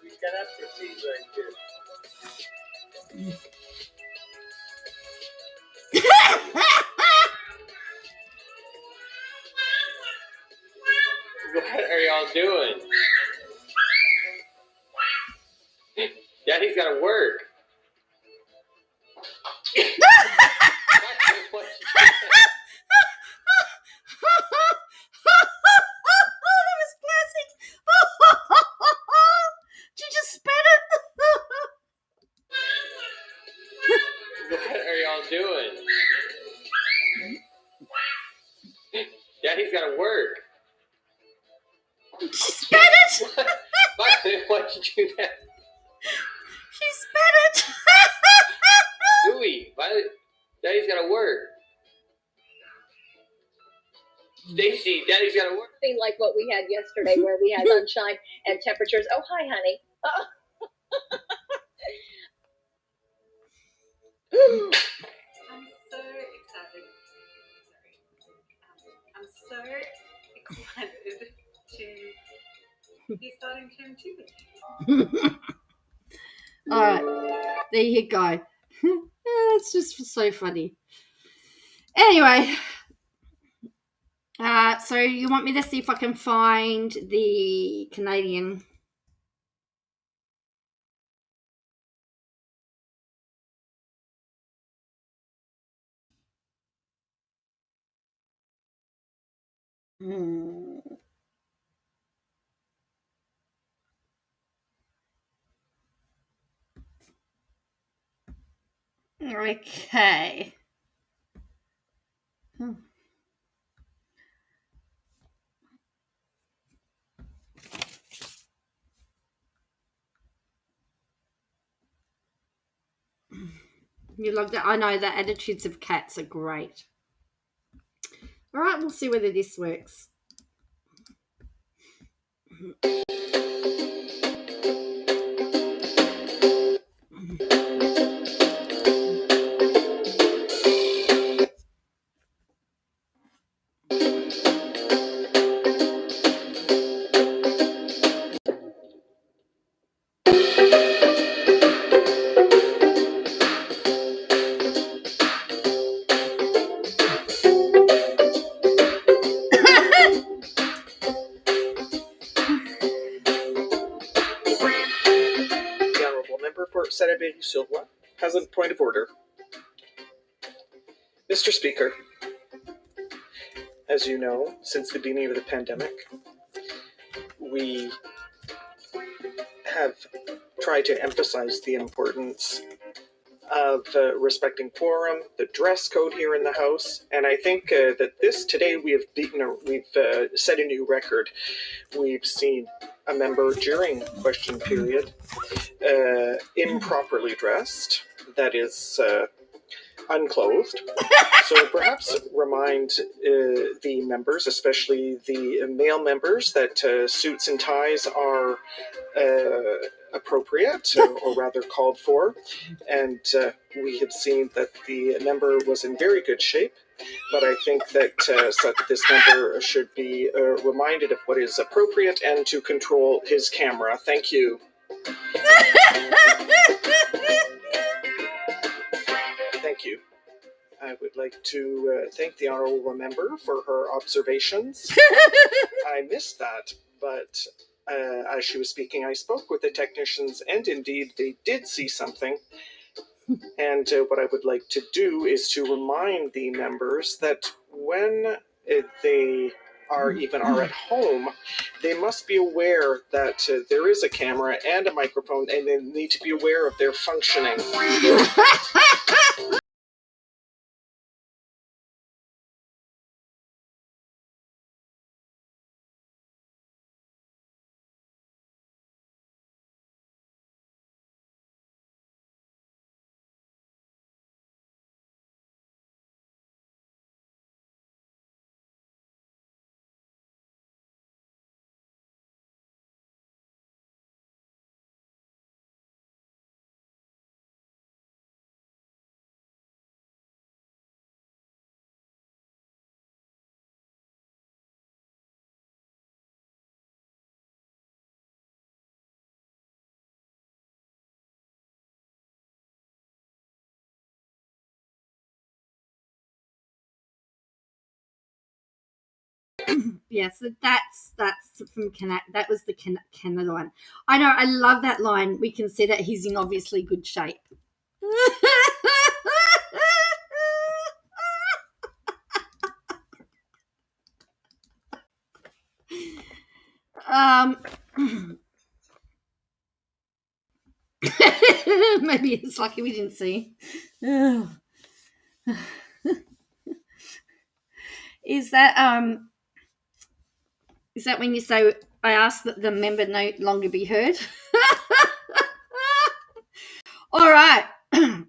we cannot proceed like this. What are y'all doing? Daddy's got to work. That was classic. Did you just spit it? What are y'all doing? Daddy's got to work. She spit it. Why'd you do that? She spit it. Louie, Daddy's got to work. Stacy, Daddy's got to work. Thing like what we had yesterday, where we had sunshine and temperatures. Oh, hi, honey. I'm so excited. I'm so excited to be starting term 2. All right, there you go. It's just so funny. Anyway, So you want me to see if I can find the Canadian? Okay. You love that. I know the attitudes of cats are great. All right, we'll see whether this works. The honourable member for Sarabedi-Silva has a point of order. Mr. Speaker, as you know, since the beginning of the pandemic, we have tried to emphasize the importance of respecting quorum, the dress code here in the House, and I think that today we've set a new record. We've seen a member during question period improperly dressed, that is unclothed. So perhaps remind the members, especially the male members, that suits and ties are appropriate, or rather called for. And we have seen that the member was in very good shape, but I think that this member should be reminded of what is appropriate and to control his camera. Thank you. Thank you. I would like to thank the honourable member for her observations. I missed that, but as she was speaking, I spoke with the technicians, and indeed they did see something. And what I would like to do is to remind the members that when they are at home, they must be aware that there is a camera and a microphone, and they need to be aware of their functioning. Yeah, so that's from Canada. That was the Canada one. I know, I love that line. We can see that he's in obviously good shape. Maybe it's lucky we didn't see. Is that when you say, I ask that the member no longer be heard? All right. Then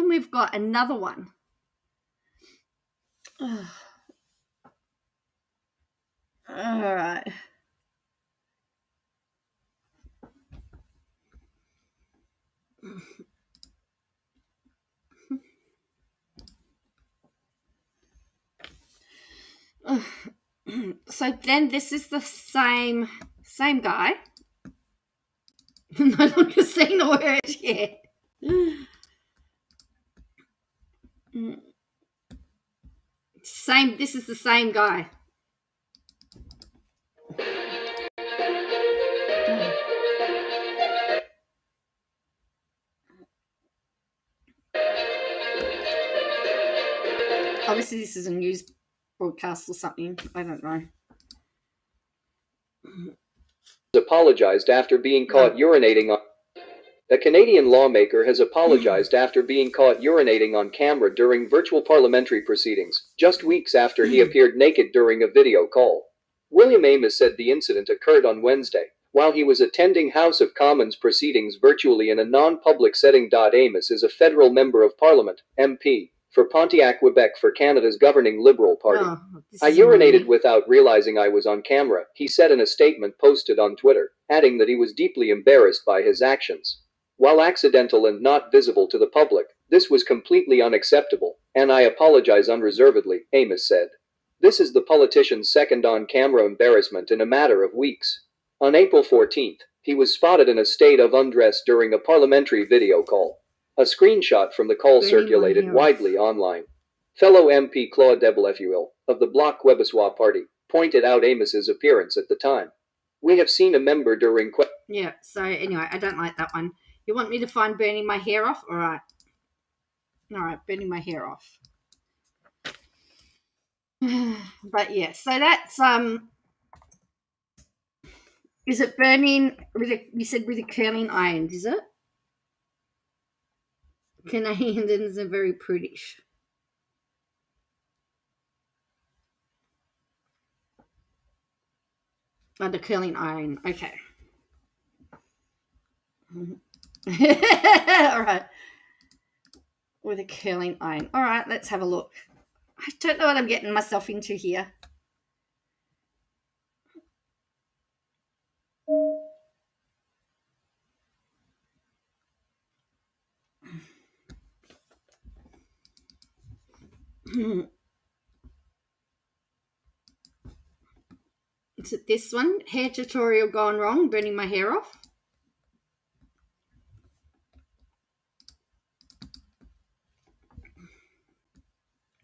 we've got another one. All right. So then this is the same guy. No longer saying the word yet. Same. This is the same guy. Obviously, this is a news broadcast or something. I don't know. Apologized after being caught urinating on. A Canadian lawmaker has apologized after being caught urinating on camera during virtual parliamentary proceedings, just weeks after he appeared naked during a video call. William Amos said the incident occurred on Wednesday, while he was attending House of Commons proceedings virtually in a non-public setting. Amos is a federal member of Parliament, MP, for Pontiac, Quebec for Canada's governing Liberal Party. I urinated without realizing I was on camera, he said in a statement posted on Twitter, adding that he was deeply embarrassed by his actions. While accidental and not visible to the public, this was completely unacceptable, and I apologize unreservedly, Amos said. This is the politician's second on-camera embarrassment in a matter of weeks. On April 14th, he was spotted in a state of undress during a parliamentary video call. A screenshot from the call circulated widely online. Fellow MP Claude Deblefuil, of the Bloc Québécois Party, pointed out Amos's appearance at the time. We have seen a member during... Yeah, so anyway, I don't like that one. You want me to find burning my hair off? All right. All right, burning my hair off. But yeah, so that's is it burning with a, you said with a curling iron, is it? Canadians are very prudish. Oh, the curling iron, okay. All right. With a curling iron. All right, let's have a look. I don't know what I'm getting myself into here. Is it this one? Hair tutorial gone wrong, burning my hair off.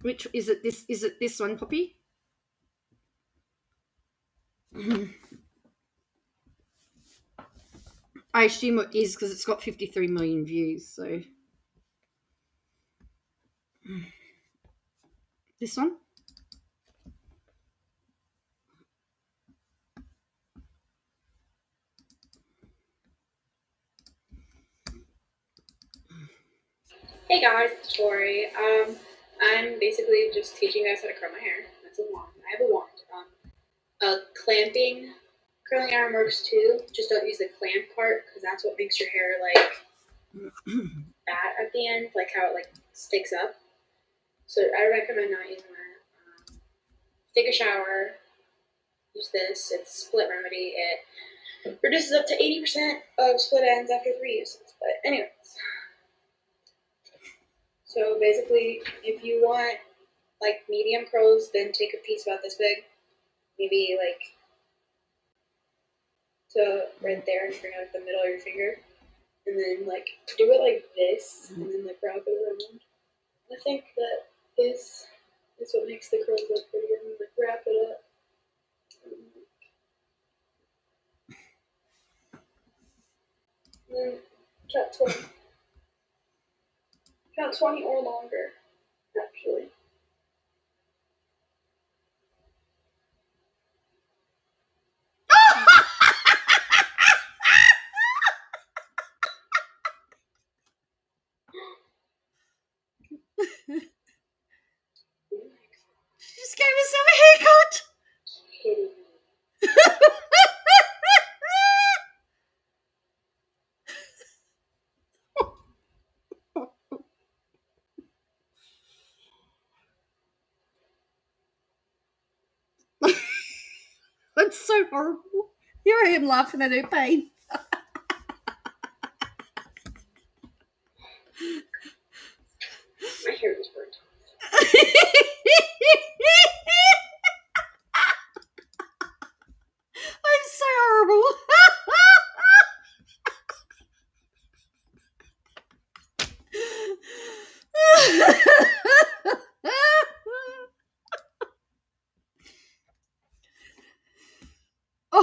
Which is it? Is it this one, Poppy? I assume it is because it's got 53 million views. So this one. Hey guys, it's Tori. I'm basically just teaching you guys how to curl my hair. That's a wand. I have a wand. Clamping curling iron works too. Just don't use the clamp part because that's what makes your hair like fat at the end, like how it like sticks up. So I recommend not using that. Take a shower. Use this. It's split remedy. It reduces up to 80% of split ends after 3 uses. But anyways. So basically, if you want like medium curls, then take a piece about this big, maybe like to right there and bring out the middle of your finger, and then like do it like this, and then like wrap it around. I think that this is what makes the curls look pretty good. And, like wrap it up. And then count 20. Count 20 or longer, actually. She just gave herself a haircut. That's so horrible. Here I am laughing at her pain. My hair was burnt. I'm so horrible.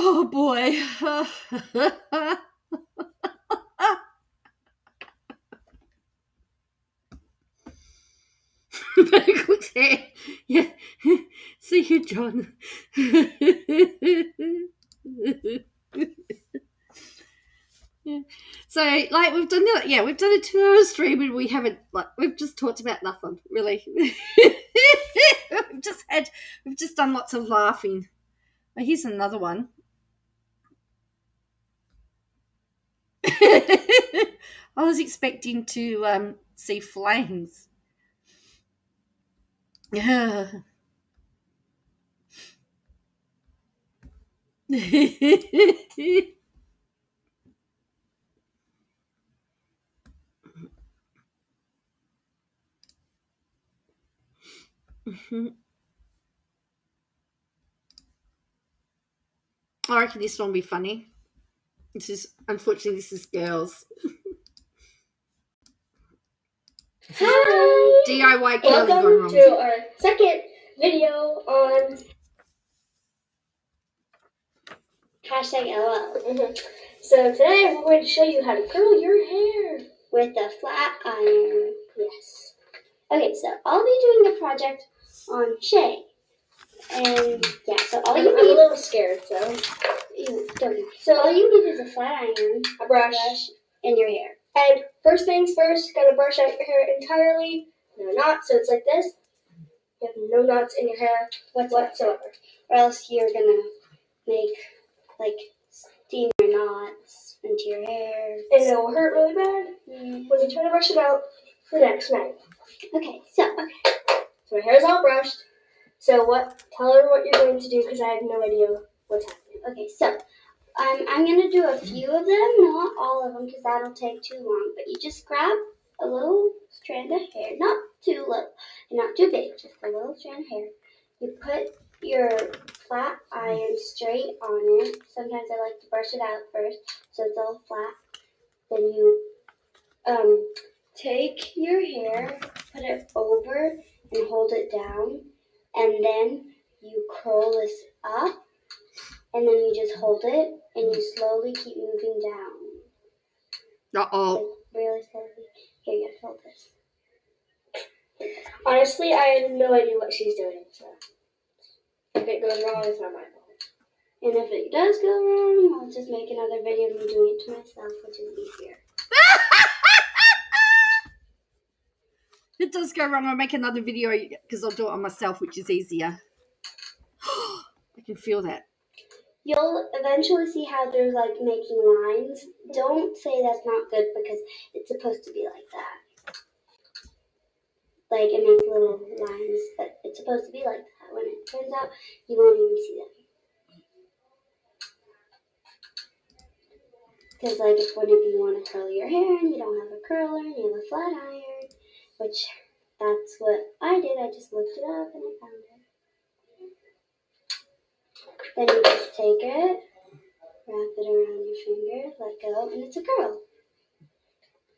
Oh boy. Very good hair. Yeah. See you, John. Yeah. So, like, we've done a 2-hour stream, and we haven't, like, we've just talked about nothing really. we've just done lots of laughing. Oh, here's another one. I was expecting to see flames. Yeah. I reckon this one will be funny. Unfortunately, this is girls. Hi! DIY curly gone Welcome wrong. to our second video on #LL. So today we're going to show you how to curl your hair With a flat iron. Yes. Okay, so I'll be doing a project on Shay. And yeah, so all I'm you a need. little scared, so So all you need is a flat iron, a brush, and your hair. And first things first, gotta brush out your hair entirely. No knots, so it's like this. You have no knots in your hair whatsoever. Or else you're gonna make like steamer knots into your hair. And it will hurt really bad when you try to brush it out the next night. Okay, so So my hair is all brushed. So tell her what you're going to do because I have no idea what's happening. Okay, so I'm gonna do a few of them, not all of them, because that'll take too long. But you just grab a little strand of hair, not too little and not too big, just a little strand of hair. You put your flat iron straight on it. Sometimes I like to brush it out first, so it's all flat. Then you take your hair, put it over, and hold it down, and then you curl this up. And then you just hold it, and you slowly keep moving down. Uh-oh. Like really slowly. Here, you have to hold this. Honestly, I have no idea what she's doing, so if it goes wrong, it's not my fault. And if it does go wrong, I'll just make another video of me doing it to myself, which is easier. If it does go wrong, I'll make another video because I'll do it on myself, which is easier. I can feel that. You'll eventually see how they're like making lines. Don't say that's not good because it's supposed to be like that. Like it makes little lines, but it's supposed to be like that. When it turns out, you won't even see them. Because like if one of you want to curl your hair and you don't have a curler and you have a flat iron, which that's what I did. I just looked it up and I found it. Then you just take it, wrap it around your finger, let go, and it's a curl.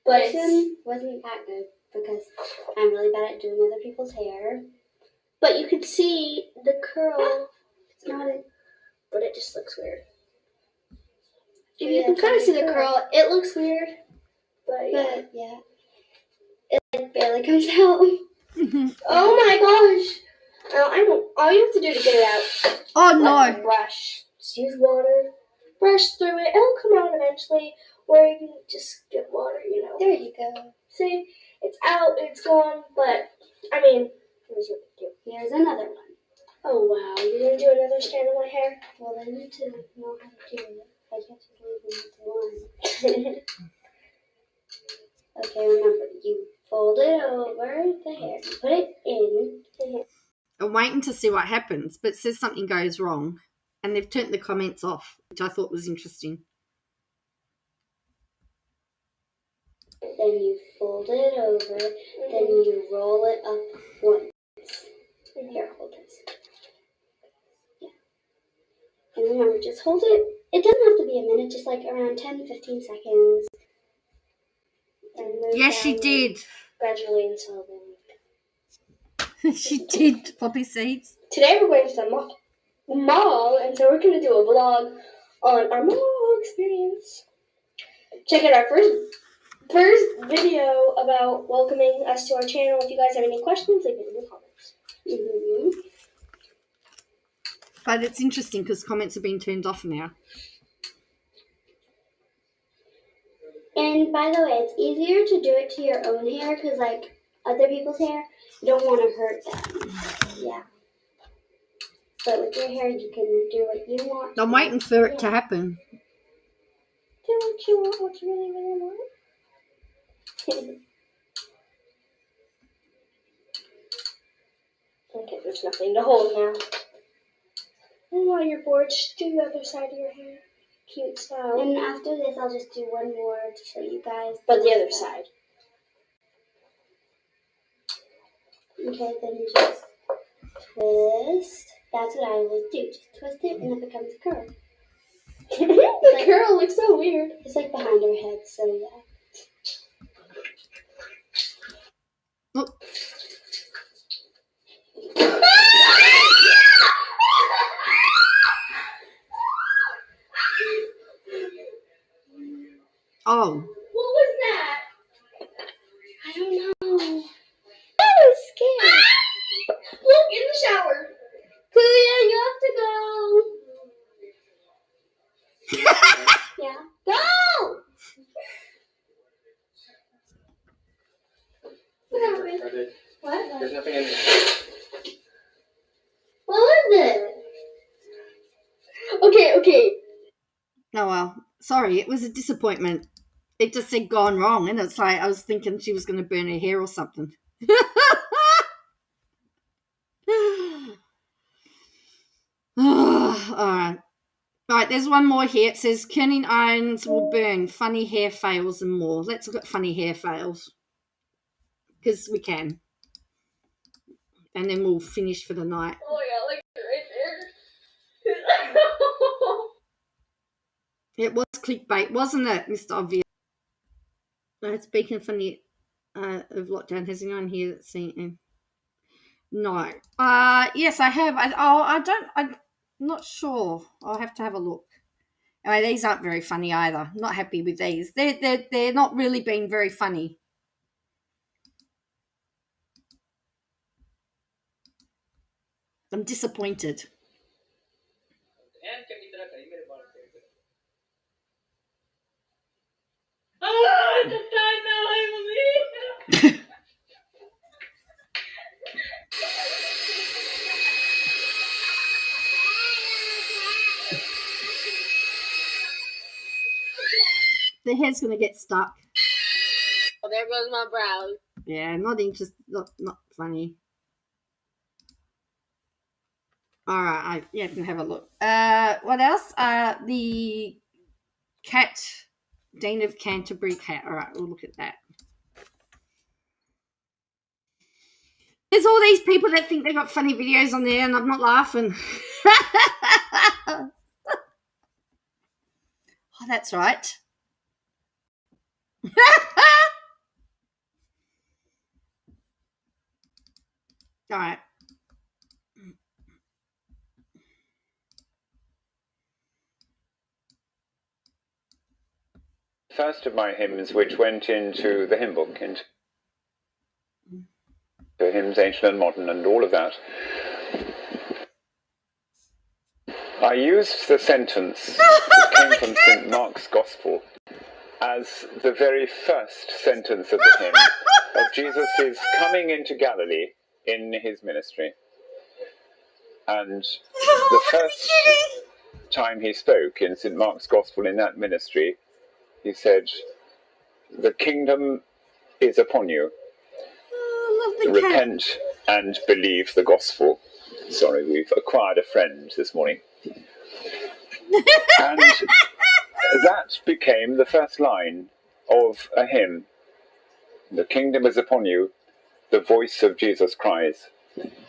But This one wasn't that good because I'm really bad at doing other people's hair. But you can see the curl. It's not it, but it just looks weird. You can kind of see the curl. It looks weird, but yeah. It like barely comes out. Oh my gosh! All you have to do to get it out. Oh no! Like a brush. Just use water. Brush through it. It'll come out eventually. Or you can just get water. There you go. See, it's out. It's gone. But I mean, here's another one. Oh wow! You're gonna do another strand of my hair? Well, I need to know how to do it. I can't just leave them to one. Okay, remember, you fold it over the hair. You put it in. I'm waiting to see what happens, but it says something goes wrong. And they've turned the comments off, which I thought was interesting. Then you fold it over. Then you roll it up once. Here, hold this. Yeah. And remember, just hold it. It doesn't have to be a minute, just like around 10-15 seconds. Yes, she did. Gradually and slowly. She did, poppy seeds. Today we're going to the mall, and so we're going to do a vlog on our Mohawk experience. Check out our first video about welcoming us to our channel. If you guys have any questions, leave it in the comments. Mm-hmm. But it's interesting because comments have been turned off now. And by the way, it's easier to do it to your own hair because, like, other people's hair, you don't want to hurt them. Yeah. But with your hair, you can do what you want. I'm waiting for it to happen. Do what you want, what you really, really want. Okay, there's nothing to hold now. And while you're bored, just do the other side of your hair. Cute style. And after this, I'll just do one more to show you guys. But the other side. Okay, then you just twist. That's what I always do. Just twist it and it becomes a curl. The curl looks so weird. It's like behind her head, so yeah. Oh. Oh. What was that? I don't know. I was scared. Look, in the shower. Kuya, you have to go. Yeah. Go! What happened? What? There's nothing in there. What was it? Okay. Oh, well. Sorry, it was a disappointment. It just said gone wrong, and it's like I was thinking she was going to burn her hair or something. All right, there's one more here. It says, Kerning irons will burn, funny hair fails and more. Let's look at funny hair fails. Because we can. And then we'll finish for the night. Oh, yeah, like right there. It was clickbait, wasn't it, Mr. Obvious? Speaking of funny of lockdown, has anyone here seen it? No. Yes, I have. I'm not sure. I'll have to have a look. Anyway, these aren't very funny either. Not happy with these. They're not really being very funny. I'm disappointed. The hair's going to get stuck. Oh, there goes my brows. Yeah, not funny. All right, I can have a look. What else? The cat, Dean of Canterbury cat. All right, we'll look at that. There's all these people that think they've got funny videos on there, and I'm not laughing. Oh, that's right. All right. First of my hymns, which went into the hymn book, into hymns ancient and modern and all of that, I used the sentence that came from St. Mark's Gospel as the very first sentence of the hymn of Jesus' coming into Galilee in his ministry. And the first time he spoke in St. Mark's Gospel in that ministry, he said, "The kingdom is upon you. Repent and believe the gospel." Sorry, we've acquired a friend this morning. And that became the first line of a hymn. The kingdom is upon you, the voice of Jesus cries,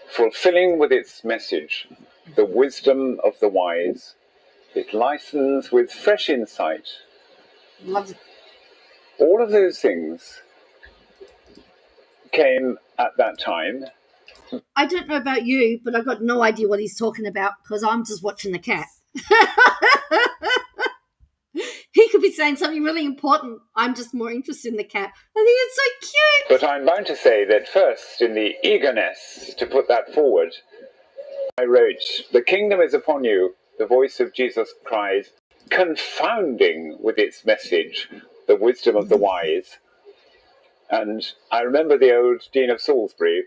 fulfilling with its message the wisdom of the wise. It lightens with fresh insight. All of those things came at that time. I don't know about you, but I've got no idea what he's talking about because I'm just watching the cat. he's saying something really important. I'm just more interested in the cat. I think it's so cute. But I'm bound to say that first, in the eagerness to put that forward, I wrote, "The kingdom is upon you, the voice of Jesus cries, confounding with its message the wisdom of the wise." And I remember the old Dean of Salisbury,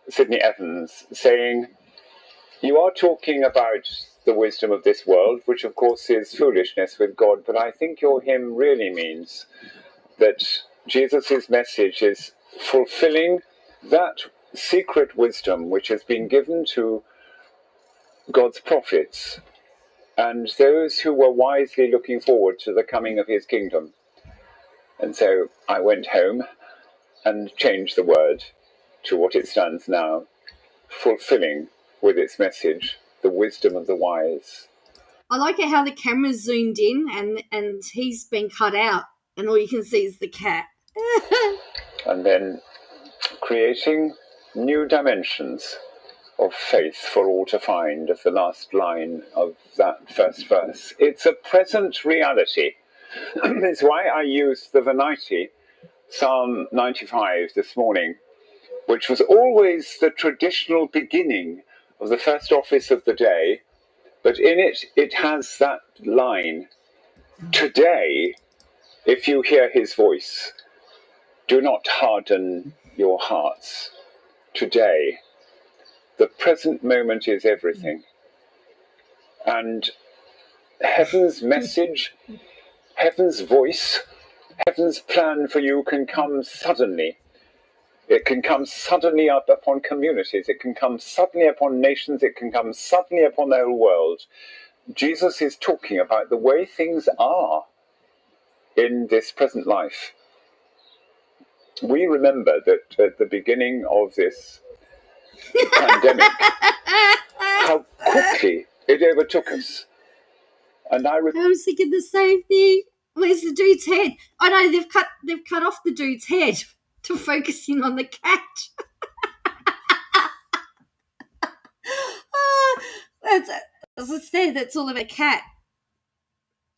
Sidney Evans, saying, "You are talking about the wisdom of this world, which of course is foolishness with God, but I think your hymn really means that Jesus' message is fulfilling that secret wisdom which has been given to God's prophets and those who were wisely looking forward to the coming of his kingdom." And so I went home and changed the word to what it stands now, fulfilling with its message the wisdom of the wise. I like it how the camera's zoomed in and he's been cut out and all you can see is the cat. And then creating new dimensions of faith for all to find, of the last line of that first verse. It's a present reality. It's why I used the Venite, Psalm 95 this morning, which was always the traditional beginning of the first office of the day, but in it, it has that line, "Today, if you hear his voice, do not harden your hearts." Today, the present moment is everything. And heaven's message, heaven's voice, heaven's plan for you can come suddenly. It can come suddenly up upon communities. It can come suddenly upon nations. It can come suddenly upon the whole world. Jesus is talking about the way things are in this present life. We remember that at the beginning of this pandemic, how quickly it overtook us. And I was thinking the same thing. Where's the dude's head? Oh no, they've cut off the dude's head to focus in on the cat. That's, as I said, that's all of a cat.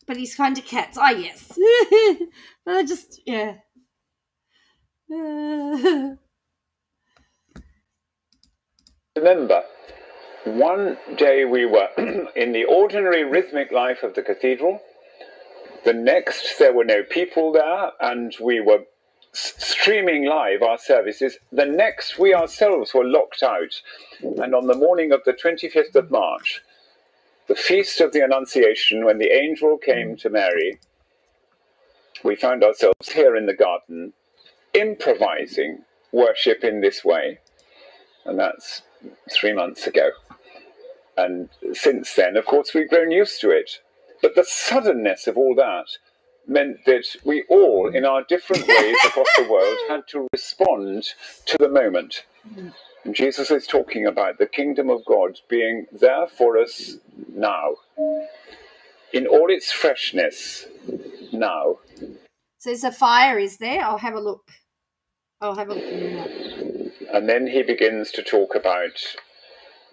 But he's kind of cats. Oh yes. But I just remember, one day we were in the ordinary rhythmic life of the cathedral. The next, there were no people there, and we were streaming live our services. The next, we ourselves were locked out. And on the morning of the 25th of March, the feast of the Annunciation, when the angel came to Mary, we found ourselves here in the garden, improvising worship in this way. And that's 3 months ago. And since then, of course, we've grown used to it. But the suddenness of all that meant that we all, in our different ways across the world, had to respond to the moment. And Jesus is talking about the kingdom of God being there for us now, in all its freshness now. So there's a fire, is there? I'll have a look. In a minute. And then he begins to talk about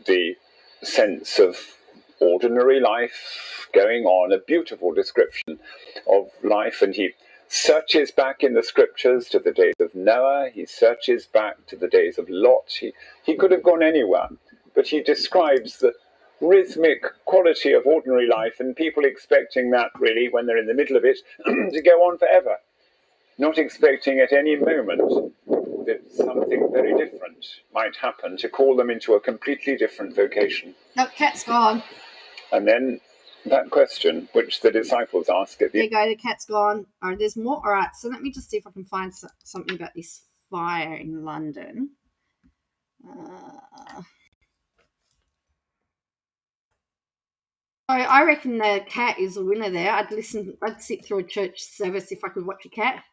the sense of ordinary life going on, a beautiful description of life, and he searches back in the scriptures to the days of Noah, he searches back to the days of Lot. He could have gone anywhere, but he describes the rhythmic quality of ordinary life and people expecting that really, when they're in the middle of it, to go on forever, not expecting at any moment that something very different might happen to call them into a completely different vocation. No, cat's gone. And then that question, which the disciples ask at the... There you go, the cat's gone. All right, there's more. All right, so let me just see if I can find something about this fire in London. I reckon the cat is the winner there. I'd sit through a church service if I could watch a cat.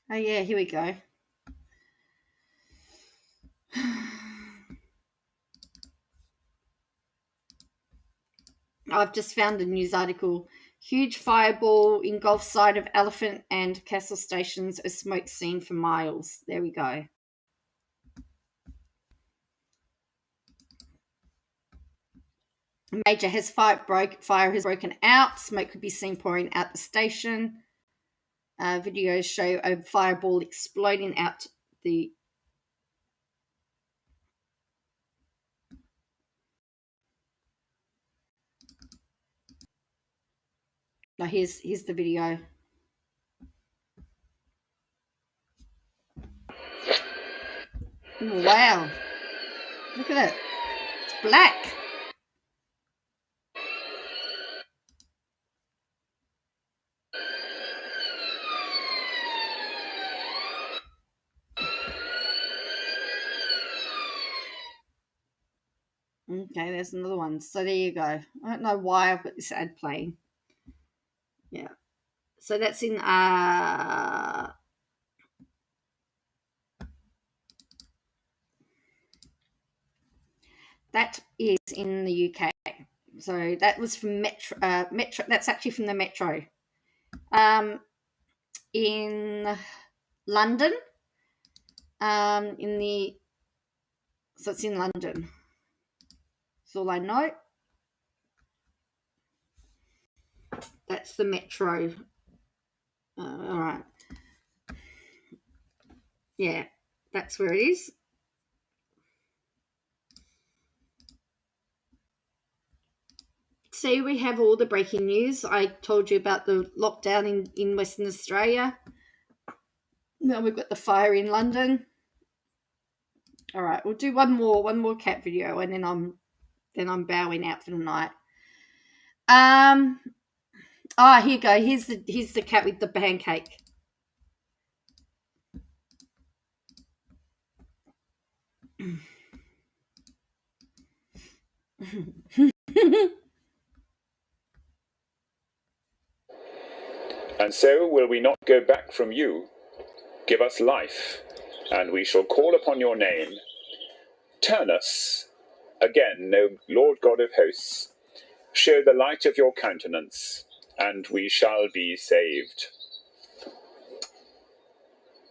Oh, yeah, here we go. I've just found a news article. Huge fireball engulfs side of Elephant and Castle stations, a smoke scene for miles. There we go. Major has fire has broken out. Smoke could be seen pouring out the station. Videos show a fireball exploding out the. Now here's the video. Wow! Look at it. It's black. Okay, there's another one. So there you go. I don't know why I've got this ad playing. Yeah. So that's in that is in the UK. So that was from Metro. That's actually from the Metro. In London. So it's in London. That's all I know. That's the Metro. All right. Yeah, that's where it is. See, we have all the breaking news. I told you about the lockdown in Western Australia. Now we've got the fire in London. All right, we'll do one more cat video, and then I'm bowing out for the night. Here you go. Here's the cat with the pancake. And so will we not go back from you. Give us life, and we shall call upon your name. Turn us again, O Lord God of hosts. Show the light of your countenance, and we shall be saved.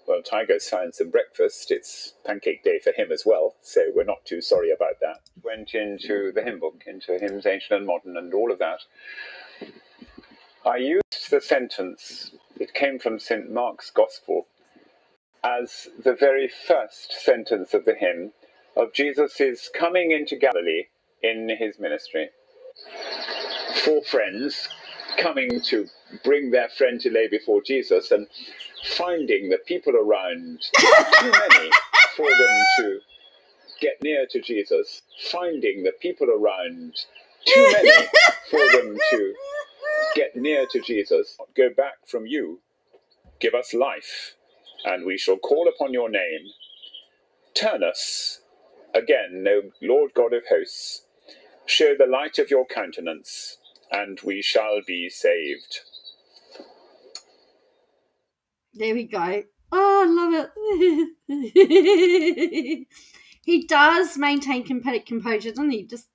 Well, Tiger's found some breakfast. It's pancake day for him as well, so we're not too sorry about that. Went into the hymn book, into hymns ancient and modern and all of that. I used the sentence, it came from St. Mark's Gospel, as the very first sentence of the hymn of Jesus' coming into Galilee in his ministry. 4 friends coming to bring their friend to lay before Jesus and finding the people around too many for them to get near to Jesus. Finding the people around too many for them to get near to Jesus. Go back from you. Give us life, and we shall call upon your name. Turn us again, O Lord God of hosts. Show the light of your countenance, and we shall be saved. There we go. Oh, I love it. He does maintain composure, doesn't he? Just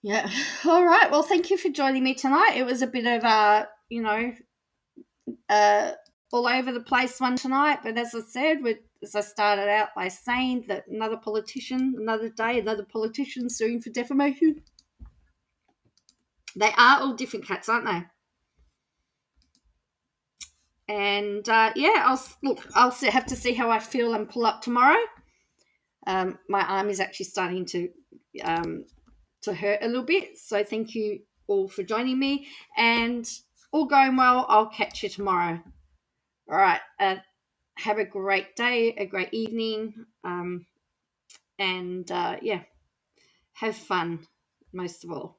Yeah. All right. Well, thank you for joining me tonight. It was a bit of all over the place one tonight. But as I said, as I started out by saying that another politician suing for defamation. They are all different cats, aren't they? And I'll have to see how I feel and pull up tomorrow. My arm is actually starting to hurt a little bit. So thank you all for joining me, and all going well. I'll catch you tomorrow. All right. Have a great day, a great evening, and have fun most of all.